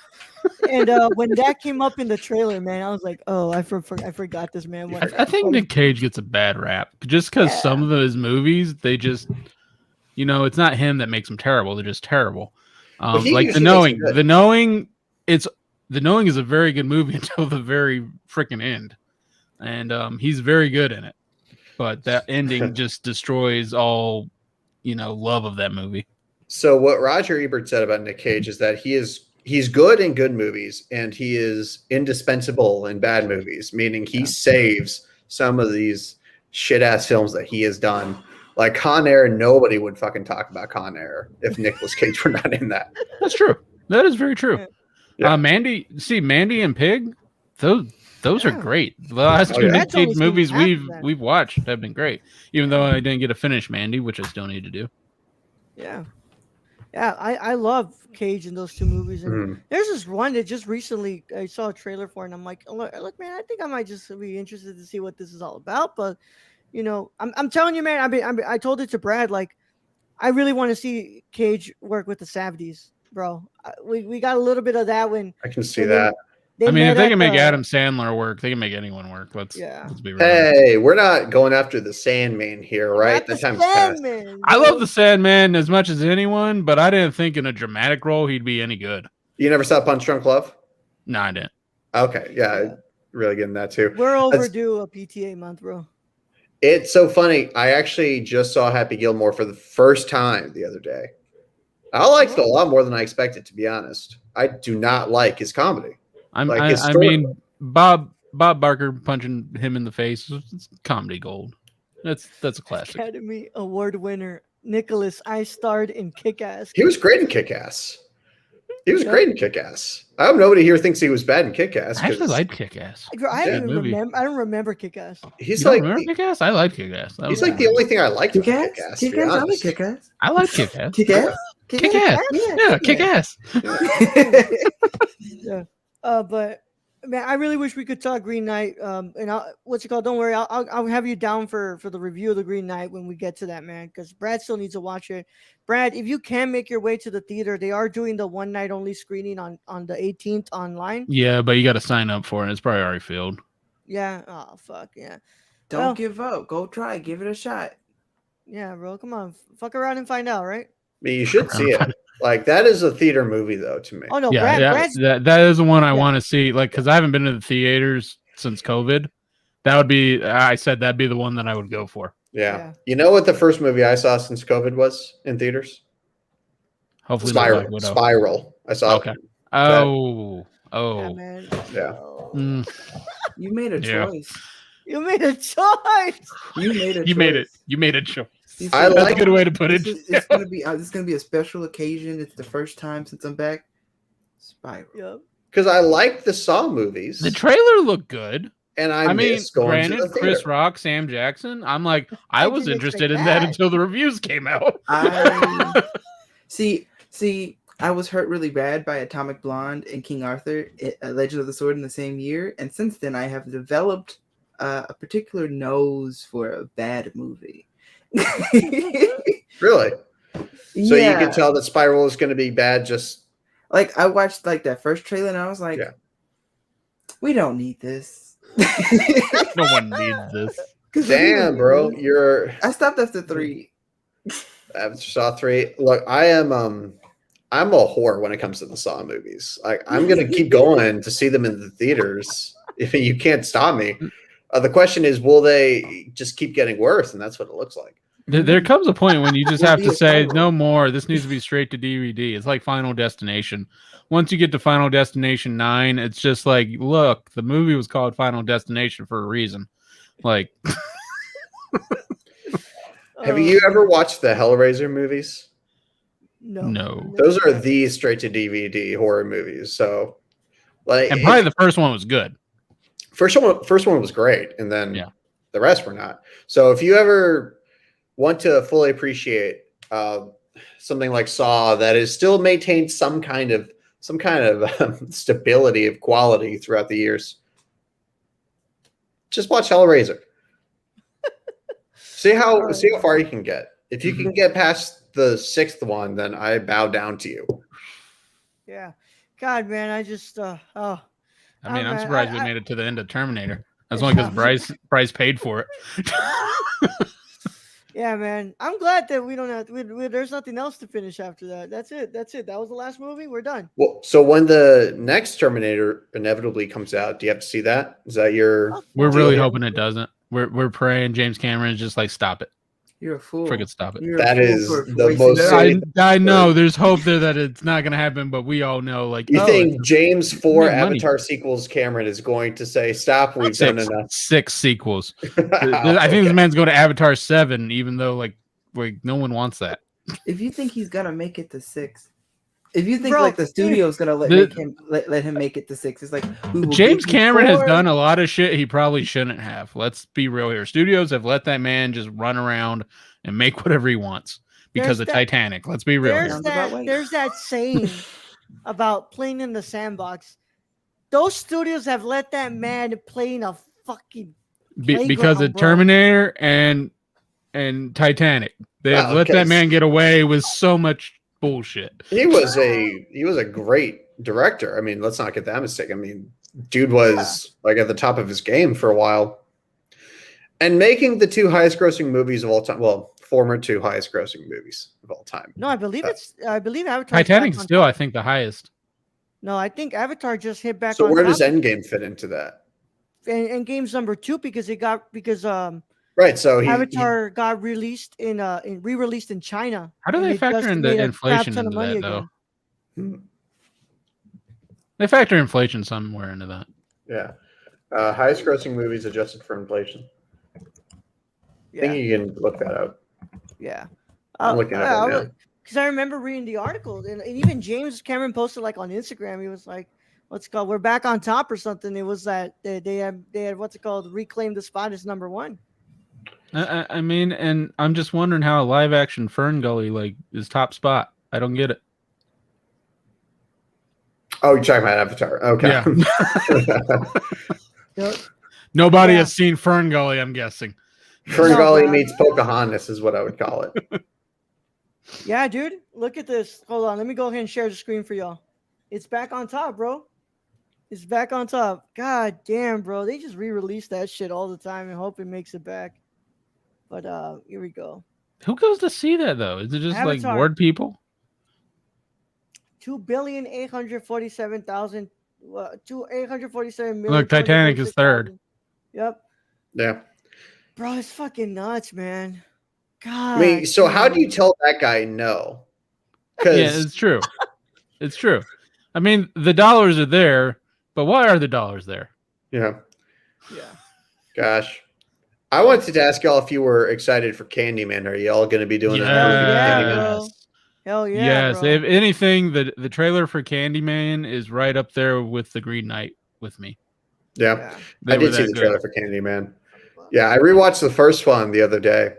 And when that came up in the trailer, man, I was like, "Oh, I forgot this man." I think Nick Cage gets a bad rap just because some of his movies, they just, it's not him that makes them terrible; they're just terrible. Like The Knowing. The Knowing is a very good movie until the very freaking end, and he's very good in it. But that ending just destroys all, love of that movie. So what Roger Ebert said about Nick Cage is that he's good in good movies and he is indispensable in bad movies, meaning he saves some of these shit ass films that he has done. Like Con Air, nobody would fucking talk about Con Air if Nicolas Cage were not in that. That's true. That is very true. Yeah. Mandy and Pig, those are great. The last two Nick Cage movies we've watched have been great. Even though I didn't get to finish Mandy, which I still need to do. Yeah. Yeah, I love Cage in those two movies. And there's this one that just recently I saw a trailer for, and I'm like, look, man, I think I might just be interested to see what this is all about. But I'm telling you, man, I told it to Brad, like, I really want to see Cage work with the Safdies, bro. We got a little bit of that when I can see that. If they can make Adam Sandler work, they can make anyone work. Let's be real. Hey, we're not going after the Sandman here, right? The time's passed. I love the Sandman as much as anyone, but I didn't think in a dramatic role he'd be any good. You never saw Punch Drunk Love? No, I didn't. Okay, yeah. Really getting that too. We're overdue a PTA month, bro. It's so funny. I actually just saw Happy Gilmore for the first time the other day. I liked it a lot more than I expected, to be honest. I do not like his comedy. I mean, Bob Barker punching him in the face, it's comedy gold. That's a classic. Academy Award winner Nicholas, I starred in Kick-Ass. He was great in Kick-Ass. He was great in Kick-Ass. I hope nobody here thinks he was bad in Kick-Ass. I actually like Kick-Ass. I don't remember Kick-Ass. He's you like remember Kick-Ass? I like Kick-Ass. He's like the only thing I liked about Kick-Ass. Kick-Ass. I like Kick-Ass. I like Kick-Ass. Kick-Ass. Kick-Ass. Yeah, Kick-Ass. Yeah. But man, I really wish we could talk Green Knight. And what's it called? Don't worry, I'll have you down for the review of the Green Knight when we get to that, man. Because Brad still needs to watch it. Brad, if you can make your way to the theater, they are doing the one night only screening on the 18th online. Yeah, but you got to sign up for it. It's probably already filled. Yeah. Oh fuck yeah. Don't give up. Go try. Give it a shot. Yeah, bro. Come on. Fuck around and find out, right? I mean, you should see it. Like, that is a theater movie, though, to me. Oh no, yeah, that is the one I want to see. Like, because I haven't been to the theaters since COVID. That would be. I said that'd be the one that I would go for. Yeah. You know what the first movie I saw since COVID was in theaters? Hopefully, Spiral. I saw. Okay. Oh. Yeah, man. Yeah. You made a choice. You made a choice. You made a choice. You made a choice. That's a good way to put it. It's gonna be. This is gonna be a special occasion. It's the first time since I'm back. Spiral. Yep. Because I like the Saw movies. The trailer looked good. And I mean, granted, Chris Rock, Sam Jackson. I'm like, I was interested in that until the reviews came out. See, I was hurt really bad by Atomic Blonde and King Arthur, Legend of the Sword in the same year, and since then I have developed a particular nose for a bad movie. Really? So you can tell that Spiral is going to be bad. Just like I watched like that first trailer and I was like, we don't need this. No one needs this. Damn, bro, I stopped after 3. I saw 3. Look, I'm a whore when it comes to the Saw movies. Like, I'm gonna keep going to see them in the theaters. If you can't stop me. The question is, will they just keep getting worse? And that's what it looks like. There comes a point when you just have to say, no more. This needs to be straight to DVD. It's like Final Destination. Once you get to Final Destination 9, it's just like, look, the movie was called Final Destination for a reason. Like, have you ever watched the Hellraiser movies? No. Those are the straight to DVD horror movies. So, like, and probably the first one was good. First one was great, and then the rest were not. So if you ever want to fully appreciate something like Saw that is still maintained some kind of stability of quality throughout the years, just watch Hellraiser. see how far you can get. If you can get past the 6th one, then I bow down to you. Yeah, God, man, I just I mean, I'm surprised we made it to the end of Terminator. That's only because Bryce paid for it. Yeah, man. I'm glad that we don't have. There's nothing else to finish after that. That's it. That was the last movie. We're done. Well, so when the next Terminator inevitably comes out, do you have to see that? Is that your? We're really hoping it doesn't. We're praying James Cameron is just like, stop it. You're a fool. Freaking stop it. That is the most. I know there's hope there that it's not going to happen, but we all know, like, you think James 4 Avatar sequels, Cameron is going to say, "Stop, we've done enough." 6 sequels. I think this man's going to Avatar 7, even though like no one wants that. If you think he's gonna make it to 6, if you think like the studio's gonna let him make it to 6, it's like James Cameron has done a lot of shit he probably shouldn't have. Let's be real here. Studios have let that man just run around and make whatever he wants because of Titanic. Let's be real. There's that saying about playing in the sandbox. Those studios have let that man play in a fucking because of Terminator and Titanic. They have let that man get away with so much bullshit. He was a great director. I mean, let's not get that mistake. I mean, dude was like at the top of his game for a while. And making the 2 highest grossing movies of all time. Well, former 2 highest grossing movies of all time. No, I believe Avatar. Titanic's still, I think, the highest. No, I think Avatar just hit back. So where does Endgame fit into that? Endgame's number 2 because right. So Avatar got released re-released in China. How do they factor in the inflation into that though? They factor inflation somewhere into that. Yeah. Highest grossing movies adjusted for inflation. I think you can look that up. Yeah. I'm looking at it now. Because I remember reading the article, and even James Cameron posted like on Instagram. He was like, "What's it called? We're back on top or something." It was that they had what's it called? Reclaimed the spot as number one. I mean, and I'm just wondering how a live action Fern Gully like is top spot. I don't get it. Oh, you're talking about Avatar. Okay. Yeah. Nobody has seen Fern Gully, I'm guessing. Fern Gully meets Pocahontas is what I would call it. Yeah, dude. Look at this. Hold on. Let me go ahead and share the screen for y'all. It's back on top, bro. It's back on top. God damn, bro. They just re-release that shit all the time and hope it makes it back. But here we go. Who goes to see that though? Is it just Avatar. Like bored people? 2,847,000. 847 million. Look, Titanic is third. Yep. Yeah. Bro, it's fucking nuts, man. God. I mean, so how do you tell that guy no? Yeah, it's true. It's true. I mean, the dollars are there, but why are the dollars there? Yeah. Yeah. Gosh. I wanted to ask y'all if you were excited for Candyman. Are y'all going to be doing that? Hell yeah. Yes. Bro. If anything, the trailer for Candyman is right up there with The Green Knight with me. Yeah. I did see the trailer for Candyman. Yeah, I rewatched the first one the other day.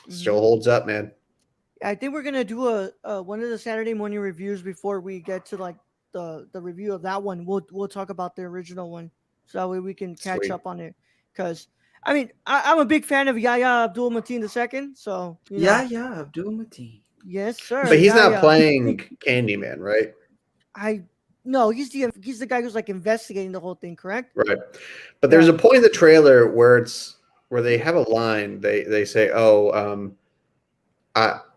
Still holds up, man. I think we're gonna do a one of the Saturday morning reviews before we get to like the review of that one. We'll talk about the original one, so that way we can catch up on it. Because I mean, I'm a big fan of Yahya Abdul-Mateen II. So Yahya Abdul-Mateen. Yes, sir. But he's not playing Candyman, right? No, he's the guy who's like investigating the whole thing, correct? Right. But there's a point in the trailer where they have a line. They say, "Oh,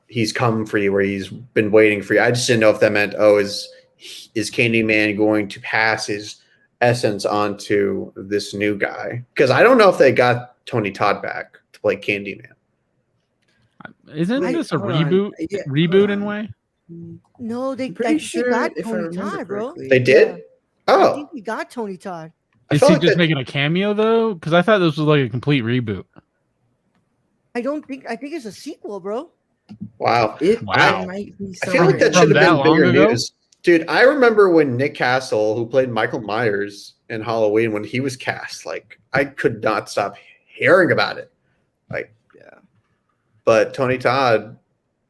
he's come for you," where he's been waiting for you. I just didn't know if that meant, is Candyman going to pass his essence onto this new guy? Because I don't know if they got Tony Todd back to play Candyman. Isn't this a reboot? Reboot in a way? No, they pretty sure got Tony Todd, bro. They did? Yeah. Oh. I think we got Tony Todd. Is he just making a cameo though? Because I thought this was like a complete reboot. I think it's a sequel, bro. Wow. Wow. I feel like that should have been bigger news. Dude, I remember when Nick Castle, who played Michael Myers in Halloween, when he was cast, like I could not stop hearing about it. But Tony Todd,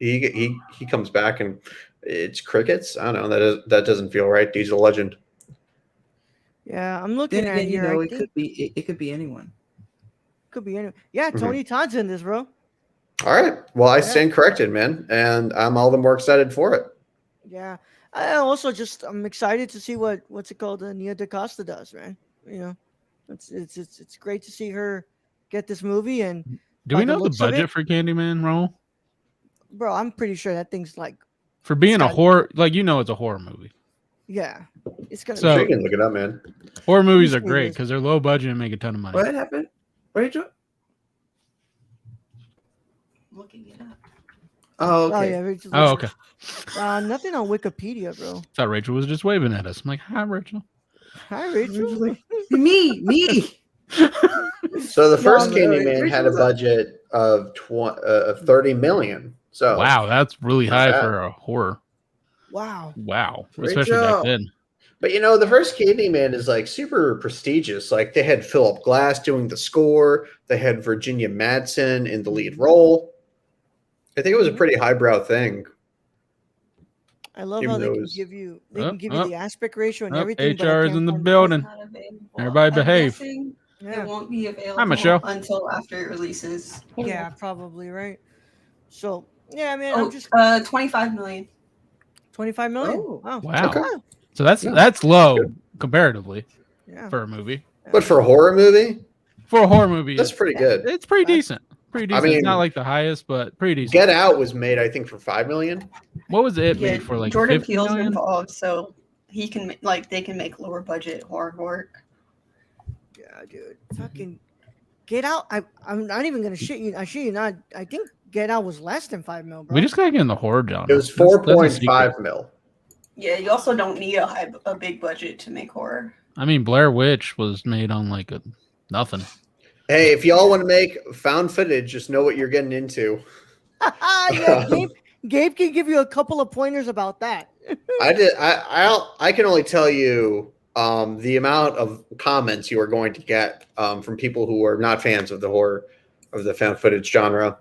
he comes back and it's crickets. I don't know. That doesn't feel right. He's a legend. Yeah, I'm looking at here. It could be anyone. Could be anyone. Yeah, Tony Todd's in this, bro. All right. Well, I stand corrected, man, and I'm all the more excited for it. Yeah. I also I'm excited to see what's it called, Nia DaCosta does, man. You know, it's great to see her get this movie. And do we know the budget for Candyman role? Bro, I'm pretty sure that thing's like for being a horror, like it's a horror movie. Yeah, it's gonna. So you can look it up, man. Horror movies are great because they're low budget and make a ton of money. What happened, Rachel? Looking it up. Oh, okay. Oh, yeah, Rachel's okay. Nothing on Wikipedia, bro. I thought Rachel was just waving at us. I'm like, hi, Rachel. Hi, Rachel. Me. So the first Candyman had a budget of 30 million. So wow, that's really high for a horror. Wow, especially back then. But the first Candyman is like super prestigious. Like they had Philip Glass doing the score. They had Virginia Madsen in the lead role. I think it was a pretty highbrow thing. I love how they can give you the aspect ratio and everything. HR is in the building. Everybody behave. It won't be available until after it releases. Yeah, probably, right? So, yeah, man, I'm just 25 million. 25 million? Oh, wow. Okay. So that's low comparatively for a movie. But for a horror movie? For a horror movie. That's pretty good. It's pretty decent. Pretty decent. I mean, it's not like the highest, but pretty decent. Get Out was made, I think, for $5 million. What was it made for? Like Jordan Peele's involved, so they can make lower budget horror work. Yeah, dude. Fucking Get Out. I'm not even gonna shit you. I shit you not. I think Get Out was less than $5 million, bro. We just gotta get in the horror genre. It was 4.5 mil. Yeah, you also don't need a big budget to make horror. I mean, Blair Witch was made on like nothing. Hey, if y'all want to make found footage, just know what you're getting into. Yeah, Gabe can give you a couple of pointers about that. I can only tell you the amount of comments you are going to get from people who are not fans of the horror of the found footage genre.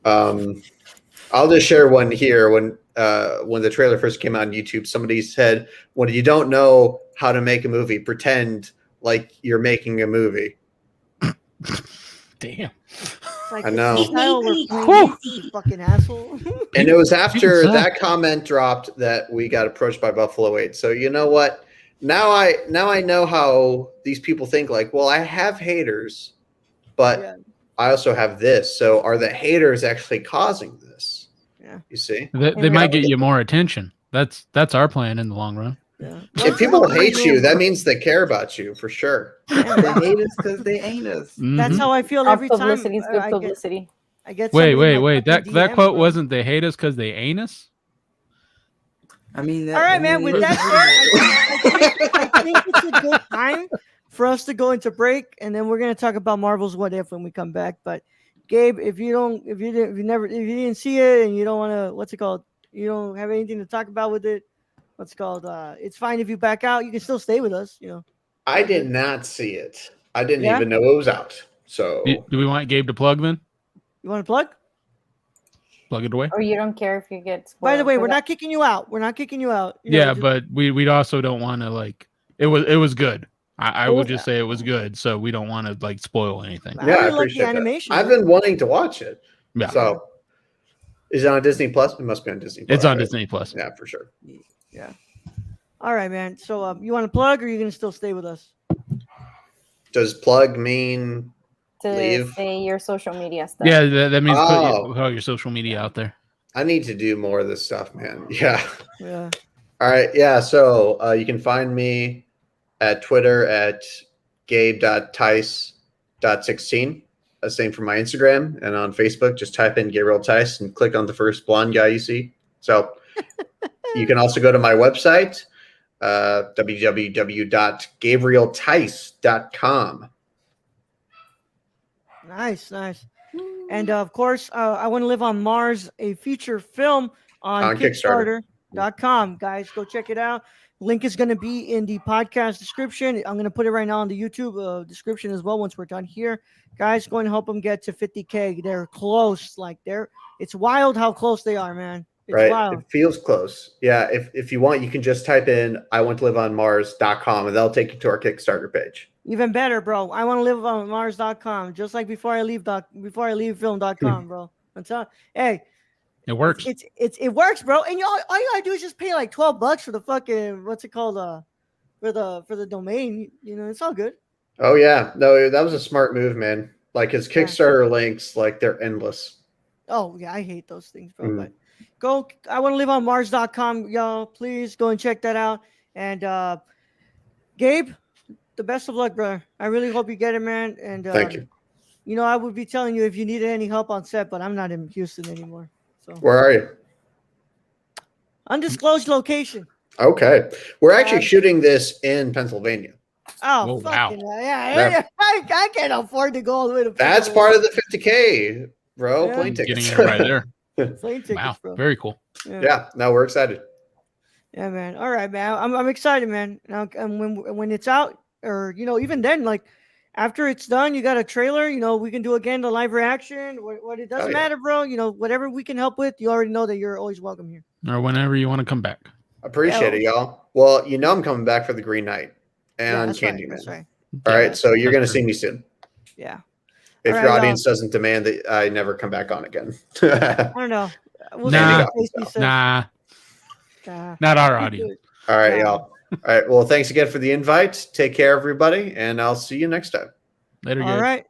I'll just share one here. When the trailer first came out on YouTube, somebody said, "When you don't know how to make a movie, pretend like you're making a movie." Damn. Like, I know. You fucking asshole. And it was after that comment dropped that we got approached by Buffalo 8. So you know what? Now I know how these people think. Like, well, I have haters, but I also have this. So are the haters actually causing this? Yeah. You see? They might get you more attention. That's our plan in the long run. Yeah. If people hate you, that means they care about you for sure. Yeah, they hate us because they ain't us. That's how I feel every time. Publicity is good publicity. I get wait. That quote wasn't "they hate us because they ain't us." I mean, all right, man. With that said, I think it's a good time for us to go into break, and then we're gonna talk about Marvel's What If when we come back. But Gabe, if you didn't see it, and you don't want to, what's it called? You don't have anything to talk about with it. What's it called? It's fine if you back out. You can still stay with us. I did not see it. I didn't even know it was out. So do we want Gabe to plug then? You want to plug? Plug it away. Or you don't care if you get spoiled. By the way, we're not kicking you out. We're not kicking you out. But we also don't want to it was good. I would just say it was good, so we don't want to spoil anything. Yeah, I appreciate the animation. I've been wanting to watch it. Yeah. So is it on Disney Plus? It must be on Disney Plus. It's on Disney Plus. Yeah, for sure. Yeah. All right, man. So you want to plug, or are you gonna still stay with us? Does plug mean to leave? Say your social media stuff? Yeah, that means put your social media out there. I need to do more of this stuff, man. Yeah. Yeah. All right. Yeah. So you can find me at Twitter at gabe.theiss.16. Same for my Instagram, and on Facebook, just type in Gabriel Theiss and click on the first blonde guy you see. So you can also go to my website, www.gabrieltheiss.com. Nice. And of course, I Want to Live on Mars, a feature film on Kickstarter.com. Guys, go check it out. Link is going to be in the podcast description. I'm going to put it right now in the YouTube description as well once we're done here. Guys, go and help them get to 50K. They're close. It's wild how close they are, man. It's wild. It feels close. Yeah. If you want, you can just type in iwanttoliveonmars.com and that'll take you to our Kickstarter page. Even better, bro. I want to live on Mars.com, just like before I leave film.com, bro. I'm telling hey. It works. It works, bro. And all you gotta do is just pay like $12 for the fucking what's it called? For the domain. It's all good. Oh yeah. No, that was a smart move, man. Like his Kickstarter links, they're endless. Oh yeah, I hate those things, bro. But go I want to live on Mars.com, y'all. Please go and check that out. And Gabe, the best of luck, brother. I really hope you get it, man. And thank you. I would be telling you if you needed any help on set, but I'm not in Houston anymore. So where are you? Undisclosed location. Okay. We're actually shooting this in Pennsylvania. Oh, wow. Yeah. I can't afford to go all the way to Pennsylvania. That's part of the 50K, bro. Yeah. Plane tickets. Getting it right there. Plane tickets, wow. Bro. Very cool. Yeah. No, we're excited. Yeah, man. All right, man. I'm excited, man. Now, when it's out, or even then, after it's done, you got a trailer. We can do again the live reaction. What it doesn't matter, bro. Whatever we can help with, you already know that you're always welcome here. Or whenever you want to come back. Appreciate it, y'all. Well, I'm coming back for the Green Knight and Candyman. That's right. All right, so you're gonna see me soon. Yeah. If your audience doesn't demand that I never come back on again. I don't know. We'll nah. Not our audience. All right, y'all. All right. Well, thanks again for the invite. Take care, everybody, and I'll see you next time. Later, guys. All right.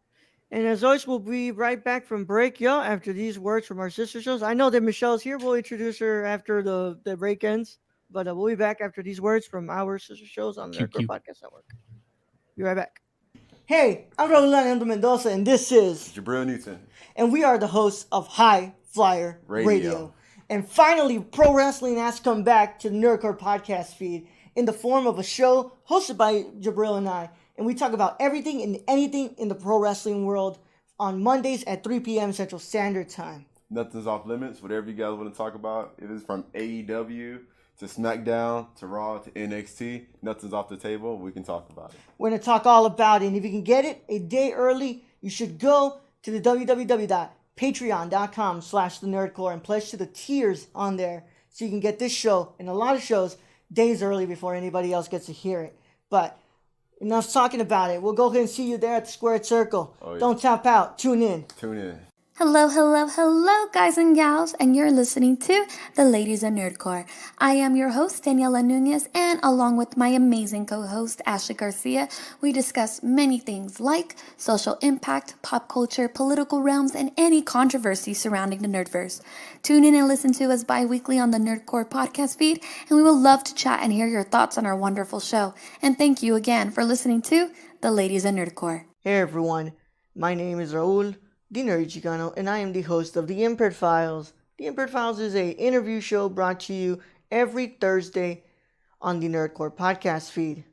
And as always, we'll be right back from break, y'all, after these words from our sister shows. I know that Michelle's here. We'll introduce her after the break ends, but we'll be back after these words from our sister shows on the Nerdcore Podcast Network. Be right back. Hey, I'm Rolando Mendoza, and this is Gabriel Newton. And we are the hosts of High Flyer Radio. And finally, pro wrestling has come back to the Nerdcore Podcast feed in the form of a show hosted by Jabril and I. And we talk about everything and anything in the pro wrestling world on Mondays at 3 p.m. Central Standard Time. Nothing's off limits. Whatever you guys want to talk about, if it's from AEW to SmackDown to Raw to NXT, nothing's off the table. We can talk about it. We're going to talk all about it. And if you can get it a day early, you should go to the www.patreon.com/thenerdcore and pledge to the tiers on there so you can get this show and a lot of shows days early before anybody else gets to hear it. But enough talking about it. We'll go ahead and see you there at the Squared Circle. Oh, yeah. Don't tap out. Tune in. Tune in. Hello, hello, hello, guys and gals, and you're listening to The Ladies of Nerdcore. I am your host, Daniela Nunez, and along with my amazing co-host, Ashley Garcia, we discuss many things like social impact, pop culture, political realms, and any controversy surrounding the Nerdverse. Tune in and listen to us bi-weekly on the Nerdcore podcast feed, and we will love to chat and hear your thoughts on our wonderful show. And thank you again for listening to The Ladies of Nerdcore. Hey everyone, my name is Raul, the Nerdy Chicano, and I am the host of The Impaired Files. The Impaired Files is an interview show brought to you every Thursday on the Nerdcore podcast feed.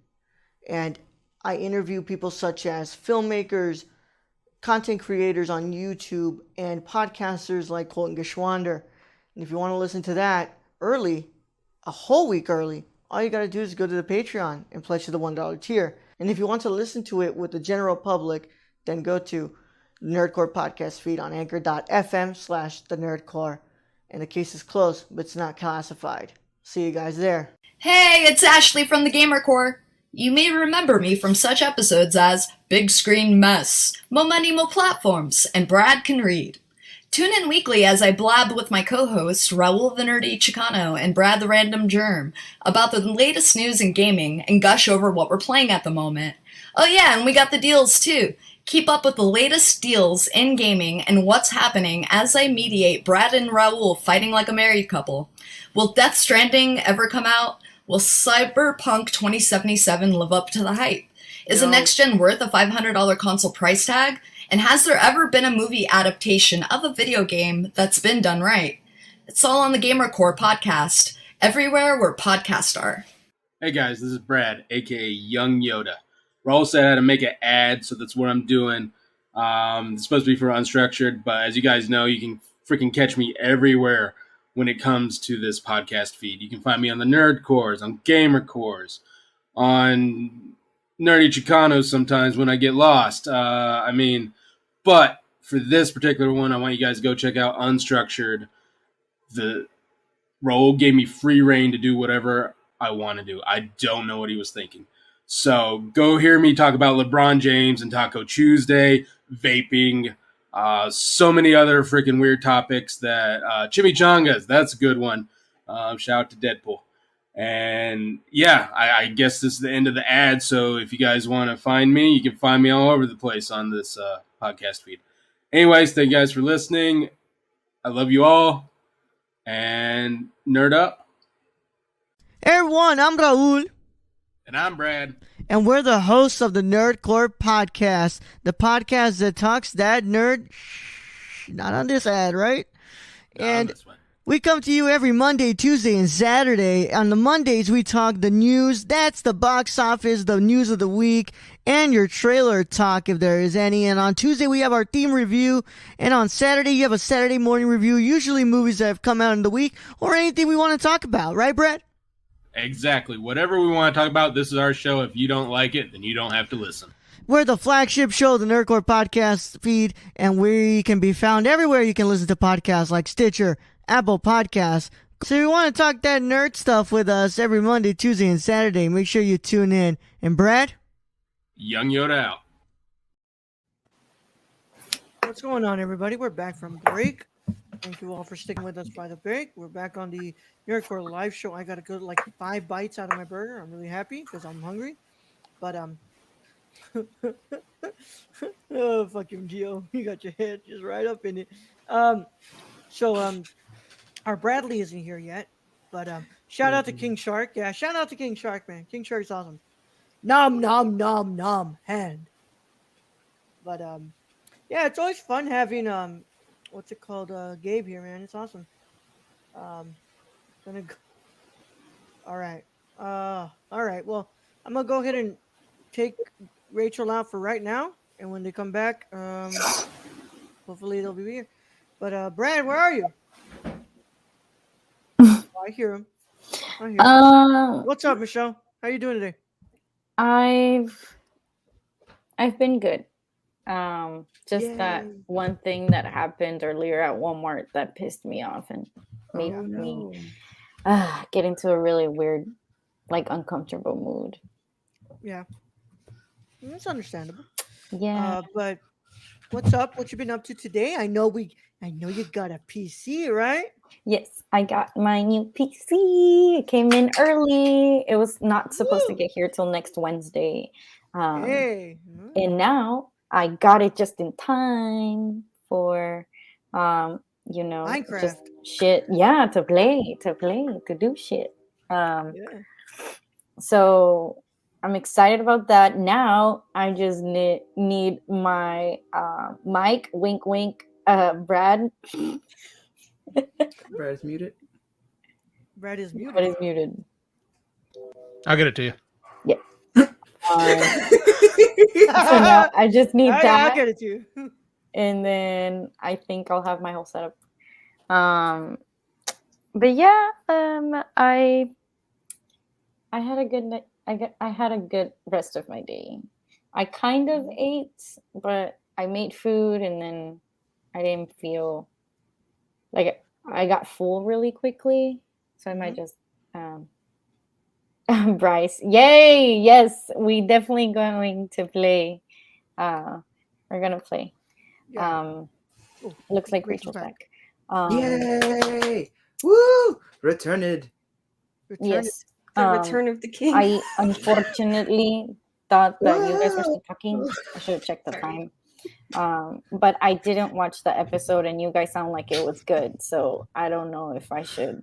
And I interview people such as filmmakers, content creators on YouTube, and podcasters like Colton Geschwander. And if you want to listen to that early, a whole week early, all you got to do is go to the Patreon and pledge to the $1 tier. And if you want to listen to it with the general public, then go to Nerdcore podcast feed on anchor.fm/the Nerdcore. And the case is closed, but it's not classified. See you guys there. Hey, it's Ashley from the Gamer Core. You may remember me from such episodes as Big Screen Mess, Mo Money Mo Platforms, and Brad Can Read. Tune in weekly as I blab with my co-hosts Raul the Nerdy Chicano and Brad the Random Germ about the latest news in gaming and gush over what we're playing at the moment. Oh yeah, and we got the deals too. Keep up with the latest deals in gaming and what's happening as I mediate Brad and Raul fighting like a married couple. Will Death Stranding ever come out? Will Cyberpunk 2077 live up to the hype? Is a next-gen worth a $500 console price tag? And has there ever been a movie adaptation of a video game that's been done right? It's all on the Gamer Core podcast, everywhere where podcasts are. Hey guys, this is Brad, aka Young Yoda. Raul said I had to make an ad, so that's what I'm doing. It's supposed to be for Unstructured, but as you guys know, you can freaking catch me everywhere when it comes to this podcast feed. You can find me on the Nerd Cores, on Gamer Cores, on Nerdy Chicanos sometimes when I get lost. But for this particular one, I want you guys to go check out Unstructured. The Raul gave me free reign to do whatever I want to do. I don't know what he was thinking. So go hear me talk about LeBron James and Taco Tuesday, vaping, so many other freaking weird topics that chimichangas, that's a good one. Shout out to Deadpool. And yeah, I guess this is the end of the ad. So if you guys want to find me, you can find me all over the place on this podcast feed. Anyways, thank you guys for listening. I love you all. And nerd up. Hey everyone, I'm Raul. And I'm Brad. And we're the hosts of the Nerdcore podcast. The podcast that talks that nerd. Not on this ad, right? Not and on this one. We come to you every Monday, Tuesday, and Saturday. On the Mondays, we talk the news. That's the box office, the news of the week, and your trailer talk if there is any. And on Tuesday, we have our theme review. And on Saturday, you have a Saturday morning review, usually movies that have come out in the week or anything we want to talk about. Right, Brett? Exactly. Whatever we want to talk about, this is our show. If you don't like it, then you don't have to listen. We're the flagship show of the Nerdcore podcast feed, and we can be found everywhere you can listen to podcasts like Stitcher, Apple Podcasts. So if you want to talk that nerd stuff with us every Monday, Tuesday, and Saturday, make sure you tune in. And Brad? Young Yoda out. What's going on, everybody? We're back from break. Thank you all for sticking with us by the break. We're back on the Nerdcore live show. I got to go like 5 bites out of my burger. I'm really happy because I'm hungry. But, oh, fuck you, Gio. You got your head just right up in it. Our Bradley isn't here yet. But, shout out to King Shark. Yeah, shout out to King Shark, man. King Shark's awesome. Nom, nom, nom, nom, hand. But, yeah, it's always fun having, what's it called? Gabe here, man. It's awesome. Gonna go. All right. Well, I'm gonna go ahead and take Rachel out for right now, and when they come back, hopefully they'll be here. But Brad, where are you? Oh, I hear him. What's up, Michelle? How you doing today? I've been good. Just that one thing that happened earlier at Walmart that pissed me off and made me get into a really weird, like, uncomfortable mood. Yeah, that's understandable. Yeah. But what's up? What you been up to today? I know you got a PC, right? Yes, I got my new PC. It came in early. It was not supposed to get here till next Wednesday. Hey. And now I got it just in time for, Minecraft. just shit. Yeah, to do shit. So I'm excited about that. Now I just need my mic. Wink, wink. Brad. Brad is muted. Brad is muted. Brad is muted. I'll get it to you. Yeah. So now I just need that. I'll get it to you. And then I think I'll have my whole setup. But yeah, I had a good night. I had a good rest of my day. I kind of ate, but I made food and then I didn't feel like I got full really quickly. So I might just Bryce. Yay! Yes, we definitely going to play. We're gonna play. Looks like Rachel's back. Yay! Woo! Returned. Yes. The return of the king. I unfortunately thought that you guys were still talking. I should have checked the time. But I didn't watch the episode and you guys sound like it was good. So I don't know if I should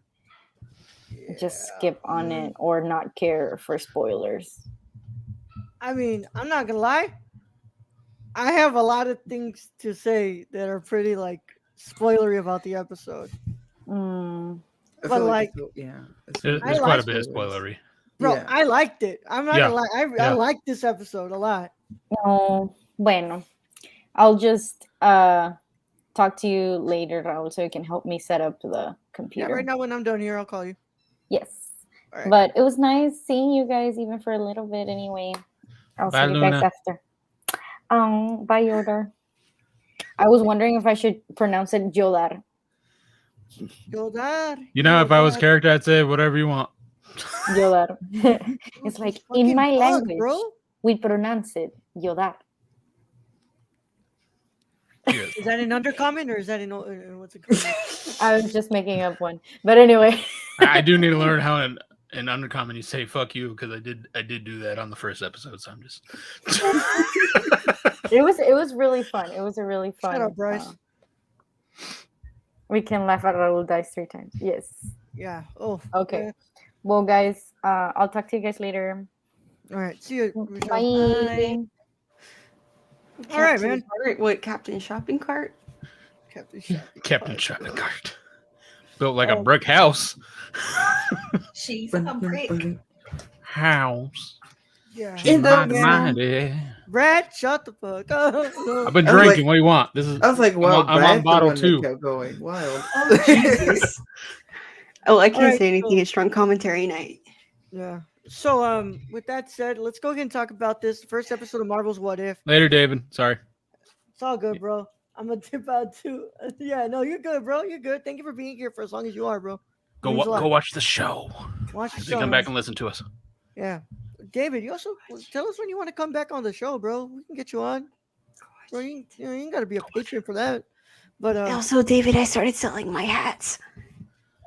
just skip on it or not care for spoilers. I mean, I'm not gonna lie. I have a lot of things to say that are pretty like spoilery about the episode. But like, there's quite a bit of spoilery. Bro, I liked it. I'm not gonna lie. I liked this episode a lot. No, bueno. I'll just talk to you later, Raul, so you can help me set up the computer. Yeah, right now when I'm done here, I'll call you. Yes. Right. But it was nice seeing you guys even for a little bit anyway. I'll see you guys after. Bye, Yoder. I was wondering if I should pronounce it Yodar. Yodar. You know, if I was character, I'd say whatever you want. Yodar. It's like in my language, bro. We pronounce it Yodar. Is that an undercomment or is that what's it called? I was just making up one, but anyway. I do need to learn how in undercommon you say "fuck you" because I did do that on the first episode. So I'm just. It was really fun. It was a really fun. Shut up, Bryce. We can laugh at Raul dies 3 times. Yes. Yeah. Oh. Okay. Well, guys, I'll talk to you guys later. All right. See you. Bye. All right, man. What, Captain Shopping Cart? Captain Shopping Cart. Built like a brick house. She's a brick house. Yeah. Brad, shut the fuck up. I've been drinking. What do you want? This is. I was like, wow, I'm on bottle 2. Kept going wild. Oh, Jesus. Oh, I can't say anything. It's drunk commentary night. Yeah. So, with that said, let's go ahead and talk about this. The first episode of Marvel's What If. Later, David. Sorry. It's all good, bro. I'm gonna dip out too. Yeah, no, you're good, bro. You're good. Thank you for being here for as long as you are, bro. Go watch the show. Watch the show. Then come back and listen to us. Yeah, David. You also tell us when you want to come back on the show, bro. We can get you on. Bro, you ain't gotta be a patron for that. But also, David, I started selling my hats.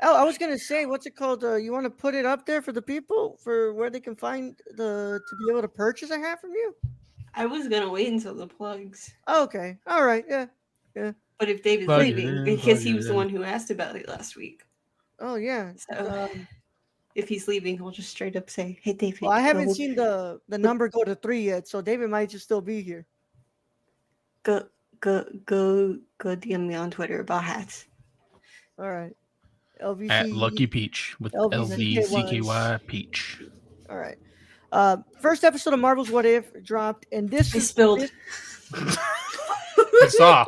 Oh, I was gonna say, what's it called? You want to put it up there for the people for where they can find to be able to purchase a hat from you? I was gonna wait until the plugs. Oh, okay, all right, yeah. But if David's leaving, because he was the one who asked about it last week. Oh yeah. So if he's leaving, he'll just straight up say, "Hey, David." Well, I haven't seen the number go to 3 yet, so David might just still be here. Go DM me on Twitter about hats. All right. LVC at Lucky Peach with LVCKY Peach. All right. First episode of Marvel's What If dropped, and this I spilled. I saw.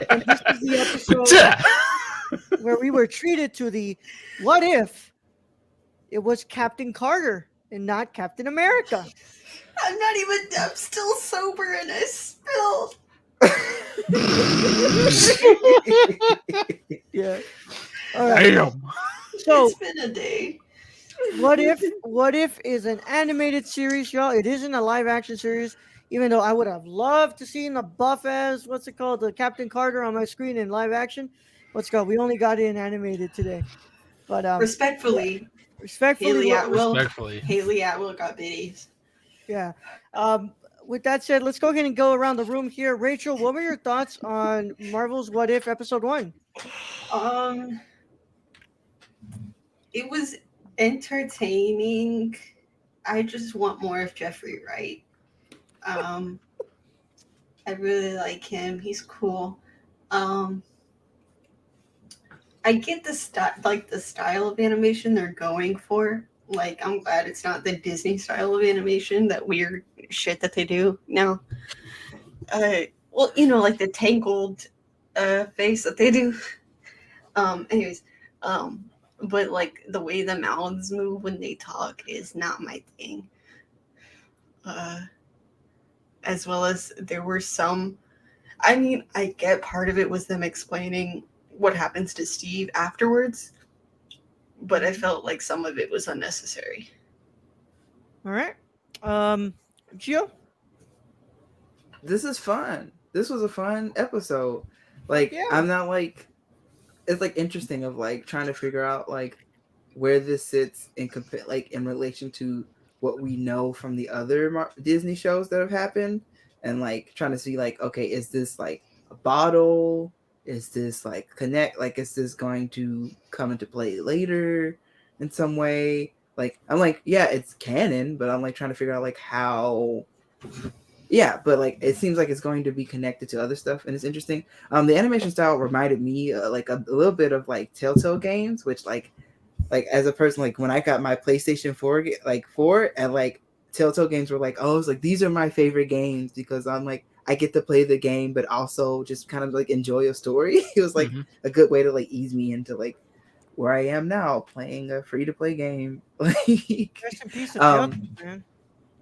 And this is the episode where we were treated to the what if it was Captain Carter and not Captain America. I'm still sober and I spilled. Yeah. All right. Damn. So it's been a day. What if is an animated series, y'all. It isn't a live action series, even though I would have loved to see the buff as what's it called, the Captain Carter on my screen in live action. Let's go. We only got it in animated today. But respectfully, Haley Atwell got biddies. Yeah. With that said, let's go ahead and go around the room here. Rachel, what were your thoughts on Marvel's What If episode 1? It was entertaining. I just want more of Jeffrey Wright. I really like him. He's cool. I get the style of animation they're going for. Like, I'm glad it's not the Disney style of animation, that weird shit that they do now. Well, like the tangled face that they do. But like the way the mouths move when they talk is not my thing. As well as there were some, I get part of it was them explaining what happens to Steve afterwards, but I felt like some of it was unnecessary. All right. Gio? This is fun. This was a fun episode. Like, yeah. I'm not like, it's like interesting of like trying to figure out like where this sits in in relation to what we know from the other Disney shows that have happened, and like trying to see like, okay, is this like a bottle? Is this like connect? Like, is this going to come into play later in some way? Like, I'm like, yeah, it's canon, but I'm like trying to figure out like how. Yeah, but like it seems like it's going to be connected to other stuff, and it's interesting. The animation style reminded me like a little bit of like Telltale games, which like as a person, like when I got my PlayStation 4 and like Telltale games were like, oh, it's like these are my favorite games because I'm like I get to play the game, but also just kind of like enjoy a story. It was like a good way to like ease me into like where I am now, playing a free to play game. Like, rest in peace to Telltale, man.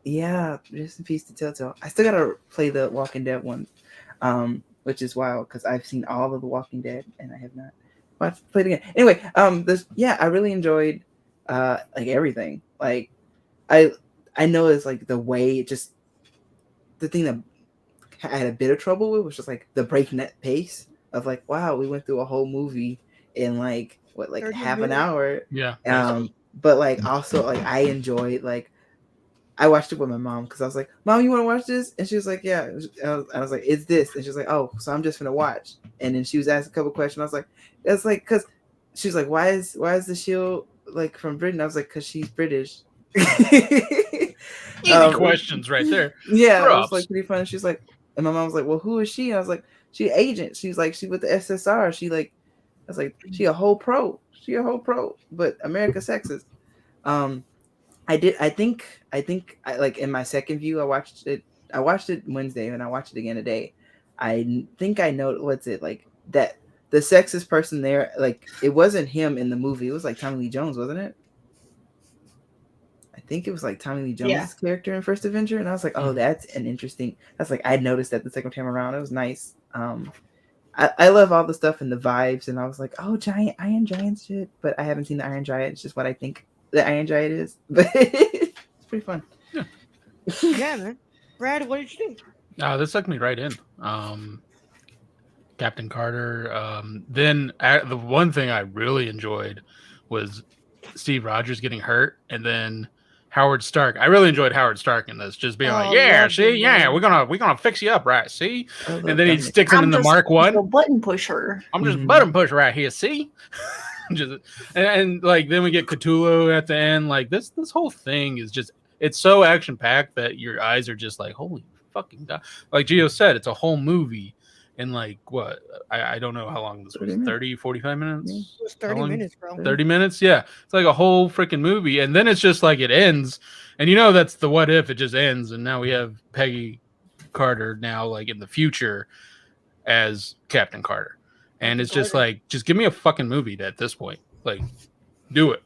Yeah, rest in peace to Telltale. I still gotta play the Walking Dead one, which is wild because I've seen all of the Walking Dead and I have not played it again. Anyway, I really enjoyed like everything. Like I know it's like the way the thing that I had a bit of trouble with was just like the breakneck pace of like, wow, we went through a whole movie in like half an hour. Yeah. But like also like I enjoyed like. I watched it with my mom because I was like, Mom, you want to watch this? And she was like, yeah. I was like, it's this. And she was like, oh, so I'm just going to watch. And then she was asking a couple questions. I was like, it's like, because she was like, why is the shield like from Britain? I was like, because she's British. Easy questions right there. Yeah, it was like pretty fun. She's like, and my mom was like, well, who is she? And I was like, she agent. She's like, she with the SSR. She like, I was like, she a whole pro. But America sexist. I think I like in my second view, I watched it Wednesday and I watched it again today. I think I know what's it like that the sexist person there, like it wasn't him in the movie. It was like Tommy Lee Jones, wasn't it? I think it was like Tommy Lee Jones' character in First Avenger. And I was like, oh, that's like, I noticed that the second time around. It was nice. I love all the stuff and the vibes. And I was like, oh, Iron Giant shit. But I haven't seen the Iron Giant. It's just what I think the Iron Giant is, but it's pretty fun. Yeah, man. Brad, what did you think? This sucked me right in. Captain Carter. Then the one thing I really enjoyed was Steve Rogers getting hurt, and then Howard Stark. I really enjoyed Howard Stark in this, just being like, "Yeah, see, yeah, we're gonna fix you up, right? See," and then he sticks him in the Mark I. A button pusher. I'm just a button pusher right here. See. And like then we get Cthulhu at the end. Like this whole thing is just it's so action packed that your eyes are just like holy fucking god. Like Gio said, it's a whole movie in like what I don't know how long this was 30 45 minutes. It was 30 minutes, bro. 30 minutes, yeah. It's like a whole freaking movie, and then it's just like it ends, and that's the what if it just ends, and now we have Peggy Carter now, like in the future, as Captain Carter. And it's just like, just give me a fucking movie at this point. Like, do it.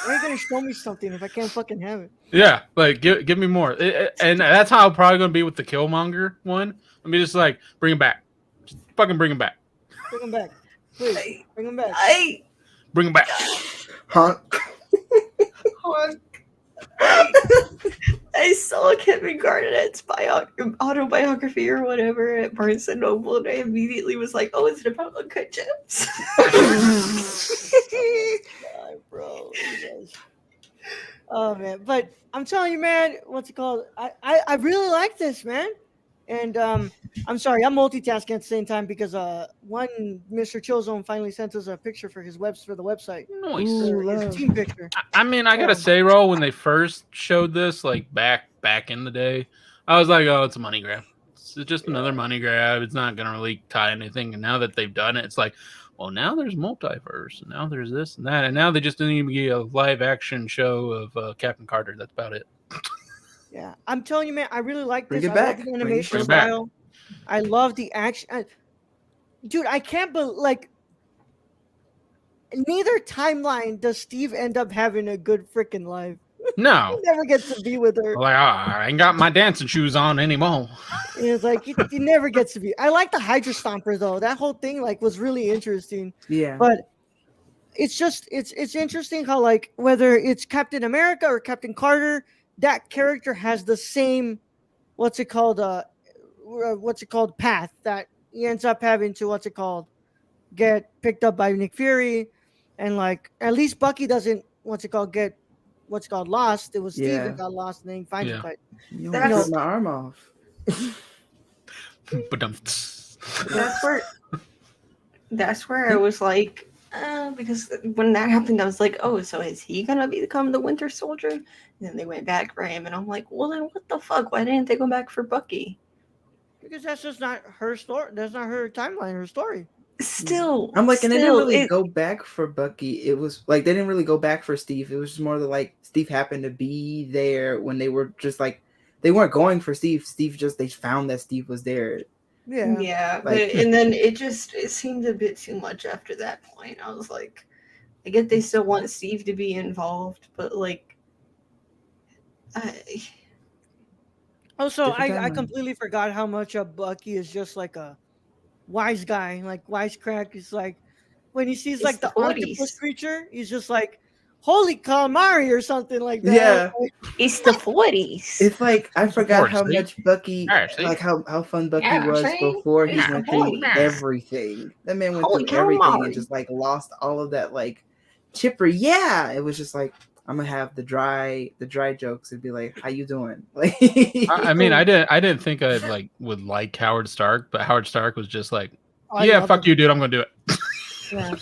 Why are you gonna show me something if I can't fucking have it? Yeah, like give me more. And that's how I'm probably gonna be with the Killmonger one. I mean, just like bring him back. Just fucking bring him back. Bring him back. Please, bring him back. Bring him back. Honk. I saw Kevin Garnett's autobiography or whatever at Barnes and Noble, and I immediately was like, "Oh, is it about Uncut Gems?" God, bro. Oh man, but I'm telling you, man, what's it called? I really like this, man. And I'm sorry, I'm multitasking at the same time because one Mr. Chillzone finally sent us a picture for his for the website. Nice. His team picture. I mean, I gotta say, Ro, when they first showed this, like back in the day, I was like, oh, it's a money grab. It's just another money grab. It's not gonna really tie anything. And now that they've done it, it's like, well, now there's multiverse, and now there's this and that, and now they just didn't even get a live action show of Captain Carter. That's about it. Yeah, I'm telling you, man, I really like this. Bring it back. I love the animation Bring it back. style. I love the action. Dude, I can't believe, like, neither timeline does Steve end up having a good freaking life. No. He never gets to be with her. Like, I ain't got my dancing shoes on anymore. And it's like he never gets to be. I like the Hydra Stomper though. That whole thing like was really interesting. Yeah. But it's just it's interesting how like whether it's Captain America or Captain Carter, that character has the same path that he ends up having to get picked up by Nick Fury, and like at least Bucky doesn't get lost. It was Steve that got lost and then he finds it. But that's my arm off. But that's where I was like, because when that happened, I was like, oh, so is he gonna become the Winter Soldier? And then they went back for him, and I'm like, well, then what the fuck? Why didn't they go back for Bucky? Because that's just not her story. That's not her timeline. Her story. Still, I'm like, and they didn't really go back for Bucky. It was like they didn't really go back for Steve. It was just more like Steve happened to be there when they were just like they weren't going for Steve. They found that Steve was there. Yeah, like, and then it seemed a bit too much after that point. I was like, I get they still want Steve to be involved, but like, Also, I completely forgot how much Bucky is just like a wise guy, like wisecrack. Is like when he sees like the octopus creature, he's just like, "Holy calamari" or something like that. Yeah, it's the 40s. It's like I forgot how much Bucky, like how fun Bucky was before he went through everything. That man went through everything and just like lost all of that like chipper. Yeah, it was just like I'm gonna have the dry jokes and be like, "How you doing?" Like, I mean, I didn't think I would like Howard Stark, but Howard Stark was just like, "Yeah, fuck you, dude. I'm gonna do it." Yeah.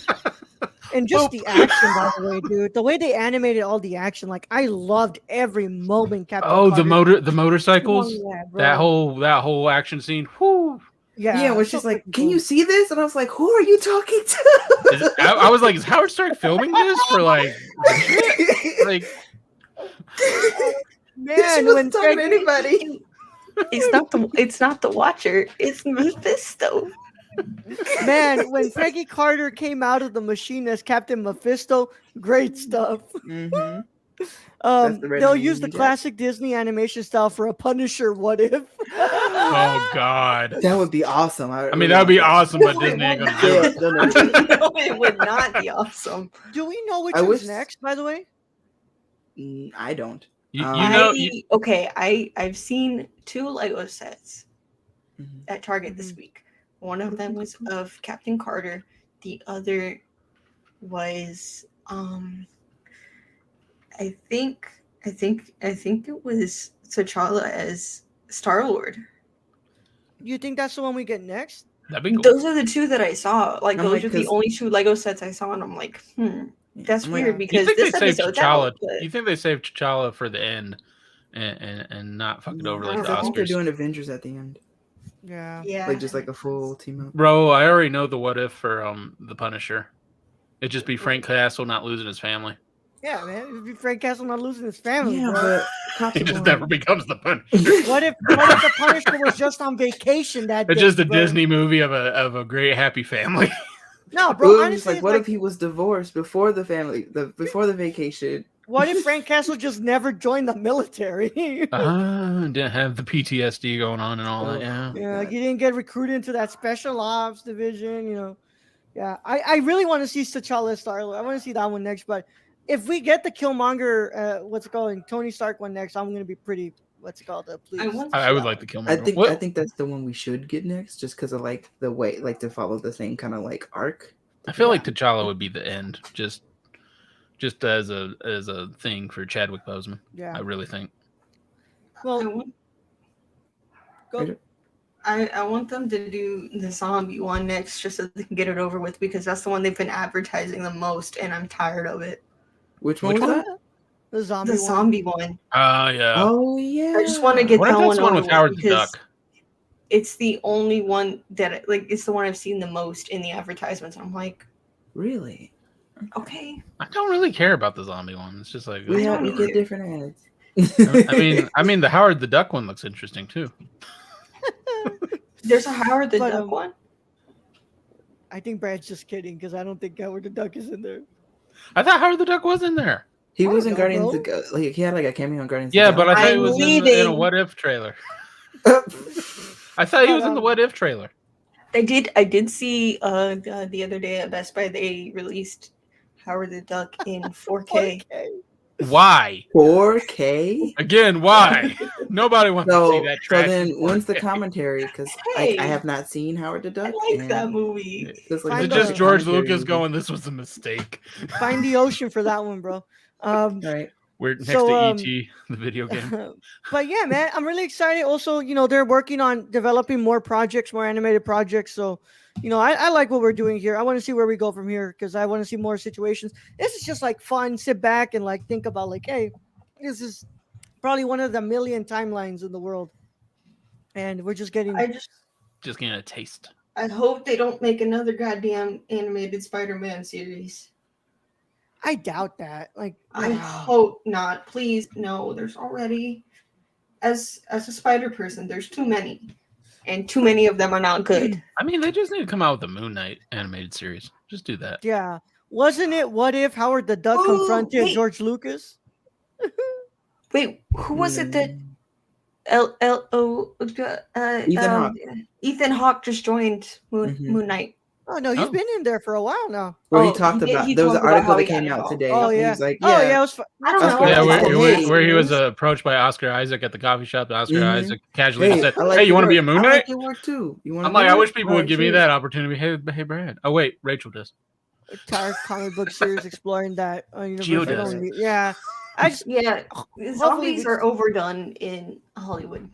And just the action, by the way, dude. The way they animated all the action, like I loved every moment. Captain Carter. the motorcycles. Yeah, that whole action scene. Whoo. Yeah, it was just like, can you see this? And I was like, who are you talking to? I was like, is Howard Stark filming this for like man, when talking to anybody, it's not the Watcher, it's Mephisto. Man, when Peggy Carter came out of the machine as Captain Mephisto, great stuff. Mm-hmm. They'll use the classic Disney animation style for a Punisher what if. Oh God, that would be awesome. I mean, that would be awesome, but Disney ain't gonna do it. No, it would not be awesome. Do we know which one's next, by the way? I don't. I've seen 2 Lego sets at Target this week. One of them was of Captain Carter. The other was I think it was T'Challa as Star-Lord. You think that's the one we get next? That'd be cool. Those are the 2 that I saw. Like those are the only 2 Lego sets I saw, and I'm like, that's weird because this episode's out. You think they saved T'Challa for the end and not fuck it over like the Oscars? I think they're doing Avengers at the end. Yeah. Like just like a full team up. Bro, I already know the what if for the Punisher. It'd just be Frank Castle not losing his family. Yeah, man. Frank Castle not losing his family, Yeah, bro. but He just never becomes the Punisher. What if the Punisher was just on vacation that day? It's just a bro? Disney movie of a great happy family. No, bro. Honestly, like, what if he was divorced before the vacation? What if Frank Castle just never joined the military? Didn't have the PTSD going on and all that. Yeah. Yeah, he didn't get recruited into that special ops division. You know. Yeah, I really want to see T'Challa Star-Lord. I want to see that one next. But if we get the Killmonger, what's it called, Tony Stark one next, I'm gonna be pretty. What's it called? Please. I would like the Killmonger. I think that's the one we should get next, just because of like the way, like to follow the same kind of like arc. I feel like T'Challa would be the end, just as a thing for Chadwick Boseman. Yeah, I really think. Well, go. I want them to do the zombie one next, just so they can get it over with, because that's the one they've been advertising the most, and I'm tired of it. Which one was that? The zombie one. Yeah. Oh yeah. I just want to get that one one with Howard the because Duck. It's the only one that it's the one I've seen the most in the advertisements. I'm like, really? Okay. I don't really care about the zombie one. It's just like we get different ads. I mean, the Howard the Duck one looks interesting too. There's a Howard the Duck one? I think Brad's just kidding because I don't think Howard the Duck is in there. I thought Howard the Duck was in there. He was in Guardians of the like he had like a cameo on Guardians. Yeah, but I thought he was in a What If trailer. I thought he was in the What If trailer. I did see the other day at Best Buy they released Howard the Duck in 4K. Why? 4K? Again, why? Nobody wants to see that trash. So then when's the commentary? Because I have not seen Howard the Duck. I like that movie. Is it just George Lucas going, this was a mistake? Find the ocean for that one, bro. Right. We're next to E.T., the video game. But yeah, man, I'm really excited. Also, they're working on developing more projects, more animated projects. So, I like what we're doing here. I want to see where we go from here because I want to see more situations. This is just like fun. Sit back and like think about like, hey, this is probably one of the million timelines in the world, and we're just getting just getting a taste. I hope they don't make another goddamn animated Spider-Man series. I doubt that. Like, I hope not. Please, no. There's already, as a spider person, there's too many, and too many of them are not good. I mean, they just need to come out with the Moon Knight animated series. Just do that. Yeah, wasn't it? What if Howard the Duck confronted George Lucas? Wait, who was it that? Ethan Hawke just joined Moon Knight. Oh no, he's been in there for a while now. Well, he talked about there was an article that came out today. Oh yeah, he's like, it was. I don't know. Yeah, where he was approached by Oscar Isaac at the coffee shop. Oscar Isaac casually said, "Hey, you want to be a Moon Knight?" I like your work too. I'm like, I wish people would give me that opportunity. Hey, Brad. Oh wait, Rachel does. Entire comic book series exploring that. Gio does. Yeah, zombies are overdone in Hollywood.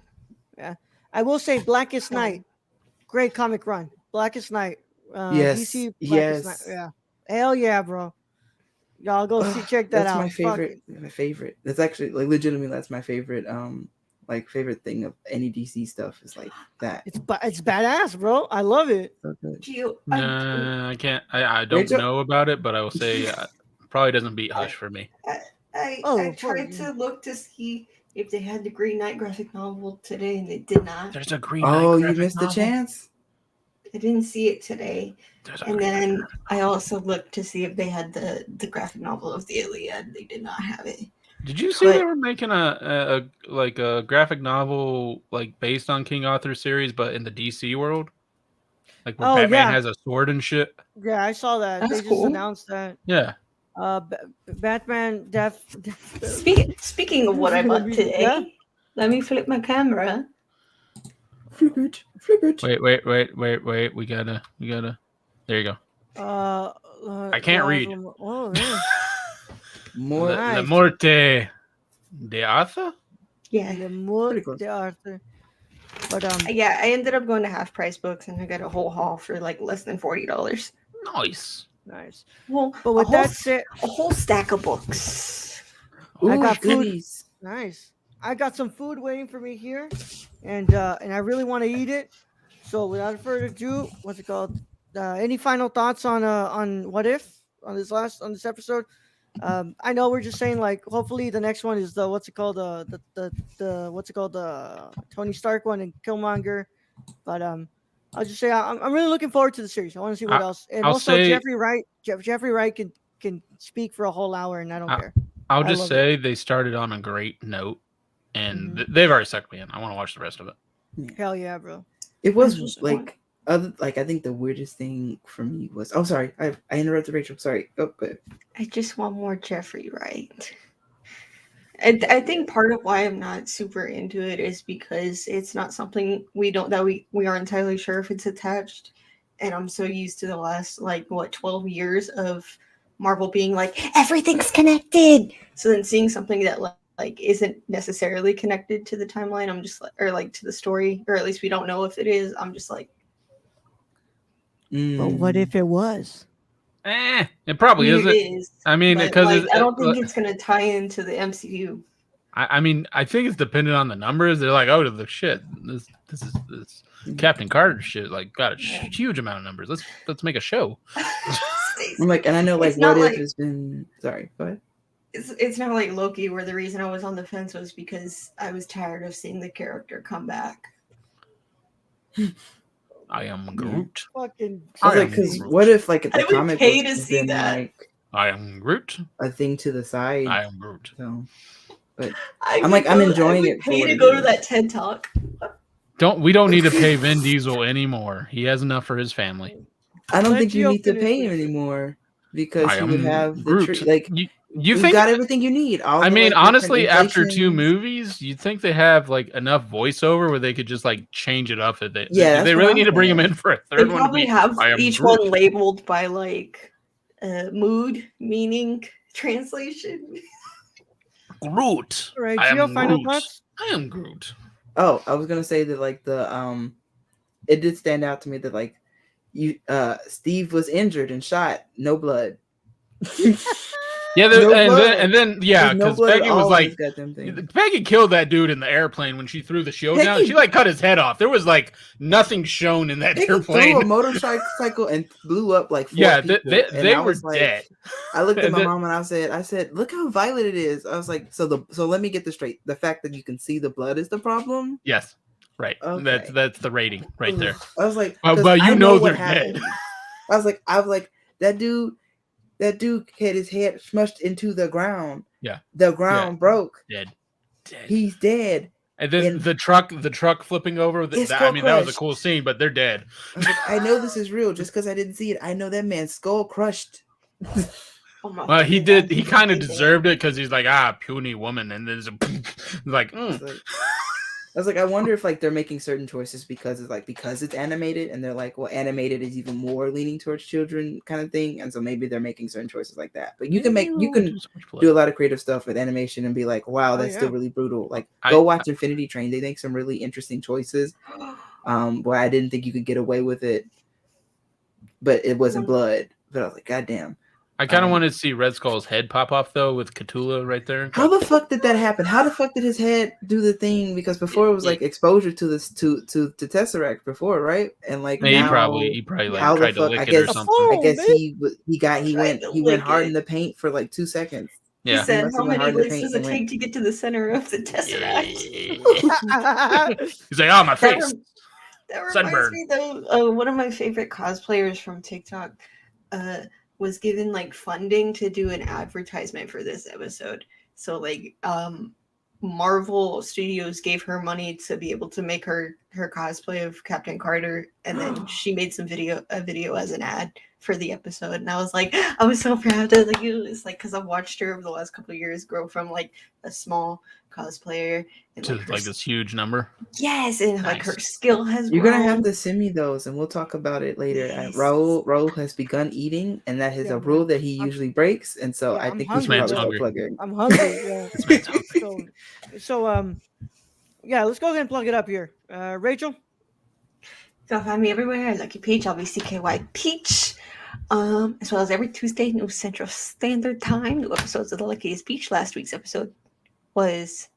Yeah, I will say Blackest Night, great comic run. Blackest Night. Yes. DC yes. Night. Yeah. Hell yeah, bro. Y'all go check that out. That's my favorite. My favorite. That's actually like legitimately that's my favorite. Like favorite thing of any DC stuff is like that. It's badass, bro. I love it. I can't. I don't know about it, but I will say probably doesn't beat Hush for me. I tried to look to see if they had the Green Knight graphic novel today, and they did not. There's a Green Knight. Oh, you missed the chance. I didn't see it today. And then I also looked to see if they had the graphic novel of the Iliad. They did not have it. Did you see they were making a graphic novel like based on King Arthur series, but in the DC world? Like where Batman has a sword and shit? Yeah, I saw that. That's they cool. just announced that. Yeah. Batman Death. Speaking of what I bought today, let me flip my camera. Flip it. Wait. We gotta. There you go. I can't read. Oh yeah. La Morte de Arthur? Yeah. La Morte de Arthur. But I ended up going to Half Price Books and I got a whole haul for like less than $40. Nice. Well, but with that said, a whole stack of books. Ooh, I got goodies. Food. Nice. I got some food waiting for me here, and I really want to eat it. So without further ado, what's it called? Any final thoughts on What If on this episode? I know we're just saying like hopefully the next one is the what's it called the Tony Stark one and Killmonger, but I'll just say I'm really looking forward to the series. I want to see what else, and I'll also say, Jeffrey Wright. Jeffrey Wright can speak for a whole hour, and I don't care. I'll just say they started on a great note, and they've already sucked me in. I want to watch the rest of it. Hell yeah, bro! It was like I think the weirdest thing for me was sorry, I interrupted Rachel. Sorry. Oh, go ahead. I just want more Jeffrey Wright. I think part of why I'm not super into it is because it's not something we aren't entirely sure if it's attached, and I'm so used to the last 12 years of Marvel being like everything's connected. So then seeing something that like isn't necessarily connected to the timeline, I'm just to the story, or at least we don't know if it is. I'm just like, but what if it was? It probably isn't. It is. I mean, because I don't think it's going to tie into the MCU. I mean, I think it's dependent on the numbers. They're like, oh, the shit. This Captain Carter shit got a huge amount of numbers. Let's make a show. I'm like, and I know what if has been. Sorry, go ahead. It's not like Loki, where the reason I was on the fence was because I was tired of seeing the character come back. I am Groot. Because what if the comic pay to see that? I am Groot. A thing to the side. I am Groot. So, but I'm enjoying it. Pay to go to that TED Talk. We don't need to pay Vin Diesel anymore. He has enough for his family. I don't think you need to pay him anymore because he would have the you think got everything you need. I mean, honestly, after 2 movies, you'd think they have enough voiceover where they could just change it up. If they really need to bring him in for a third one. They probably have each one labeled by mood, meaning, translation. Groot. All right, Gio, final thoughts? I am Groot. Oh, I was gonna say that it did stand out to me that Steve was injured and shot, no blood. Yeah, because no Peggy was like, Peggy killed that dude in the airplane when she threw the shield down. She cut his head off. There was nothing shown in that airplane. Threw a motorcycle and blew up 4 people. They were dead. I looked at my mom and I said, look how violent it is. I was like, so let me get this straight. The fact that you can see the blood is the problem. Yes, right. Okay. That's the rating right there. I was like, but they're dead. I was like, that dude had his head smushed into the ground. Yeah. The ground broke. Dead. He's dead. And then the truck flipping over. That was a cool scene, but they're dead. I know this is real just because I didn't see it. I know that man's skull crushed. Well, he did. He kind of deserved it because he's like, puny woman. And then I was like, I wonder if they're making certain choices because it's animated, and they're like, well, animated is even more leaning towards children kind of thing, and so maybe they're making certain choices like that. But you can do a lot of creative stuff with animation and be like, wow, that's still really brutal. Go watch Infinity Train; they make some really interesting choices. Where I didn't think you could get away with it, but it wasn't blood. But I was like, God damn. I kind of wanted to see Red Skull's head pop off though, with Cthulhu right there. How the fuck did that happen? How the fuck did his head do the thing? Because before it was exposure to this to Tesseract before, right? And he probably tried to lick it or something. I guess he went hard in the paint for 2 seconds. Yeah. He said, "How many licks does it take to get to the center of the Tesseract?" He's like, my face. That reminds me though. One of my favorite cosplayers from TikTok. Was given funding to do an advertisement for this episode. So Marvel Studios gave her money to be able to make her cosplay of Captain Carter, and then she made a video as an ad for the episode. And I was so proud of because I've watched her over the last couple of years grow from a small cosplayer to this huge number. Yes, and nice. Her skill has You're gonna have to send me those and we'll talk about it later. Yes. Raul has begun eating, and that is a rule that he usually breaks, and so I think we should probably plug it. I'm hungry. So let's go ahead and plug it up here. Rachel? You can find me everywhere. Lucky Peach, LBCKY Peach. As well as every Tuesday, New Central Standard Time. New episodes of The Luckiest Peach. Last week's episode was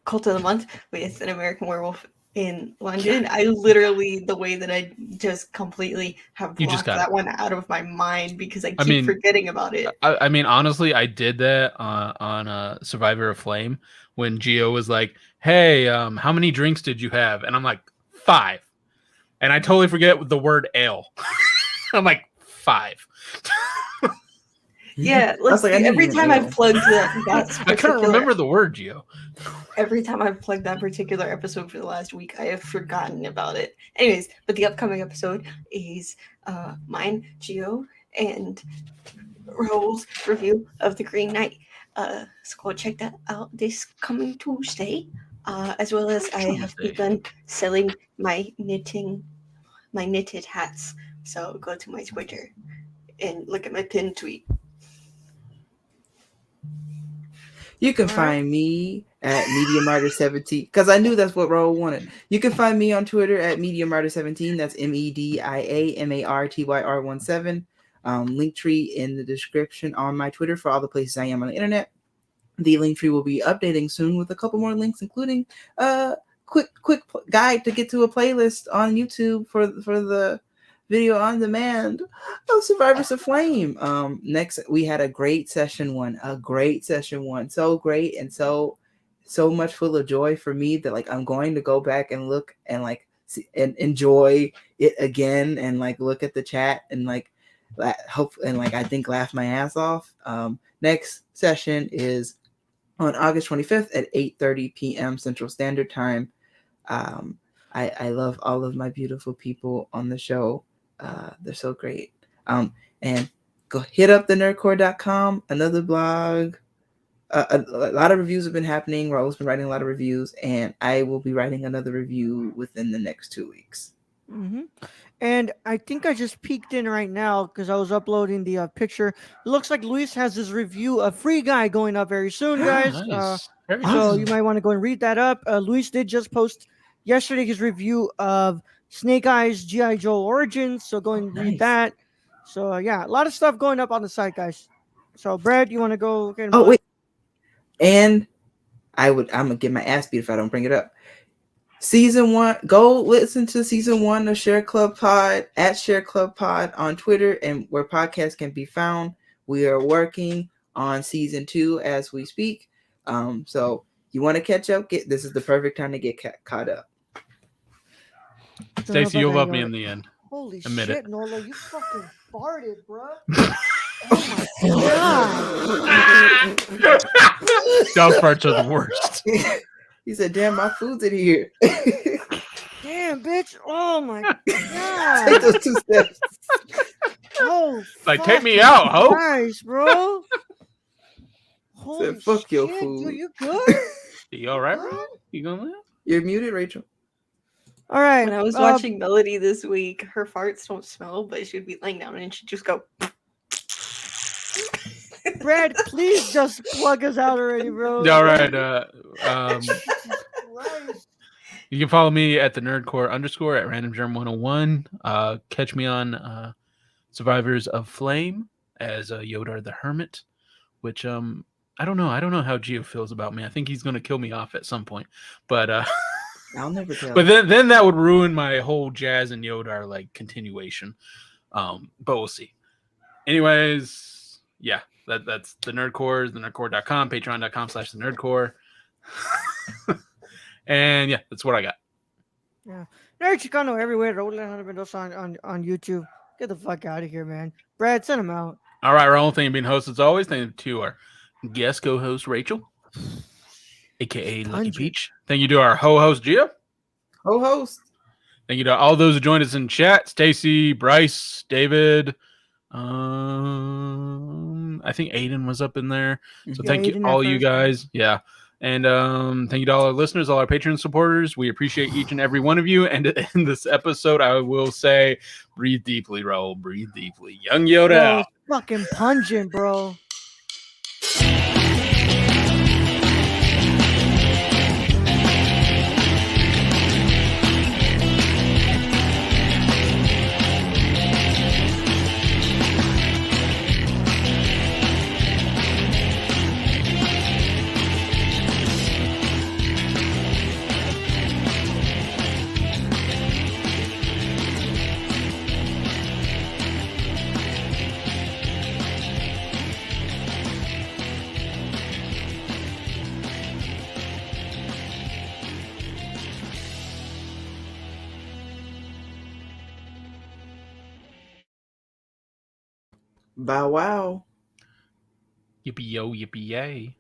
Cult of the Month with an American Werewolf in London. I literally, the way that I just completely have blocked that one out of my mind because I keep forgetting about it. I mean, honestly, I did that on Survivor of Flame when Gio was like, "Hey, how many drinks did you have?" And I'm like, 5. And I totally forget the word ale. I'm like, 5. Yeah, let's see. Every time I've plugged that I couldn't remember the word, Gio. Every time I've plugged that particular episode for the last week, I have forgotten about it. Anyways, but the upcoming episode is mine, Gio, and Raul's review of The Green Knight. So go check that out this coming Tuesday. As well as I have begun selling my knitted hats. So go to my Twitter and look at my pinned tweet. You can find me at MediaMartyr17 because I knew that's what Raul wanted. You can find me on Twitter at MediaMartyr17. That's MEDIAMARTYR17. Linktree in the description on my Twitter for all the places I am on the internet. The Linktree will be updating soon with a couple more links, including a quick guide to get to a playlist on YouTube for the video on demand of Survivors of Flame. Next, we had a great session one. So great and so much full of joy for me that like I'm going to go back and look and like see, and enjoy it again and like look at the chat and like hope and like I think laugh my ass off. Next session is on August 25th at 8:30 p.m. Central Standard Time. I love all of my beautiful people on the show. They're so great. And go hit up the nerdcore.com, another blog. A lot of reviews have been happening. Raul's been writing a lot of reviews, and I will be writing another review within the next 2 weeks. Mm-hmm. And I think I just peeked in right now because I was uploading the picture. It looks like Luis has his review, a free guy going up very soon, guys. Nice. So you might want to go and read that up. Luis did just post yesterday his review of Snake Eyes G.I. Joe Origins. So go and read that. So yeah, a lot of stuff going up on the site, guys. So Brad, you want to go? Wait. And I'm gonna get my ass beat if I don't bring it up. Season 1, go listen to season 1 of Share Club Pod at Share Club Pod on Twitter and where podcasts can be found. We are working on season 2 as we speak. So you want to catch up? This is the perfect time to get caught up. Stacey, you'll love me in the end. Holy Admit shit, it. Nola, you fucking farted, bro. Oh my god. Dog farts are the worst. He said, damn, my food's in here. Damn, bitch. Oh my god. Take those 2 steps. Oh, like, take me out, ho. Nice, bro. Holy said, fuck shit, your food. Dude, you good? You all right, bro? You gonna live? You're muted, Rachel. All right. When I was watching Melody this week, her farts don't smell, but she'd be laying down and she'd just go. Brad, please just plug us out already, bro. All right. You can follow me at the nerdcore _ at randomgerm101. Catch me on Survivors of Flame as Yodar the Hermit, which I don't know. I don't know how Gio feels about me. I think he's going to kill me off at some point, but I'll never tell. But then that would ruin my whole Jazz and Yodar like continuation. But we'll see. Anyways, yeah. That's the Nerdcore, thenerdcore.com, patreon.com/the Nerdcore. And yeah, that's what I got. Yeah. Nerd Chicano everywhere. Rolling on YouTube. Get the fuck out of here, man. Brad, send him out. All right, Raul. Thank you for being host as always. Thank you to our guest co-host Rachel, aka Lucky Peach. Thank you to our ho-host Gio. Ho-host. Thank you to all those who joined us in chat. Stacy, Bryce, David. I think Aiden was up in there. So thank you all you guys. Yeah. And thank you to all our listeners, all our Patreon supporters. We appreciate each and every one of you. And in this episode, I will say, breathe deeply, Raul. Breathe deeply. Young Yoda out. Fucking pungent, bro. Bow wow. Yippee yo, yippee yay.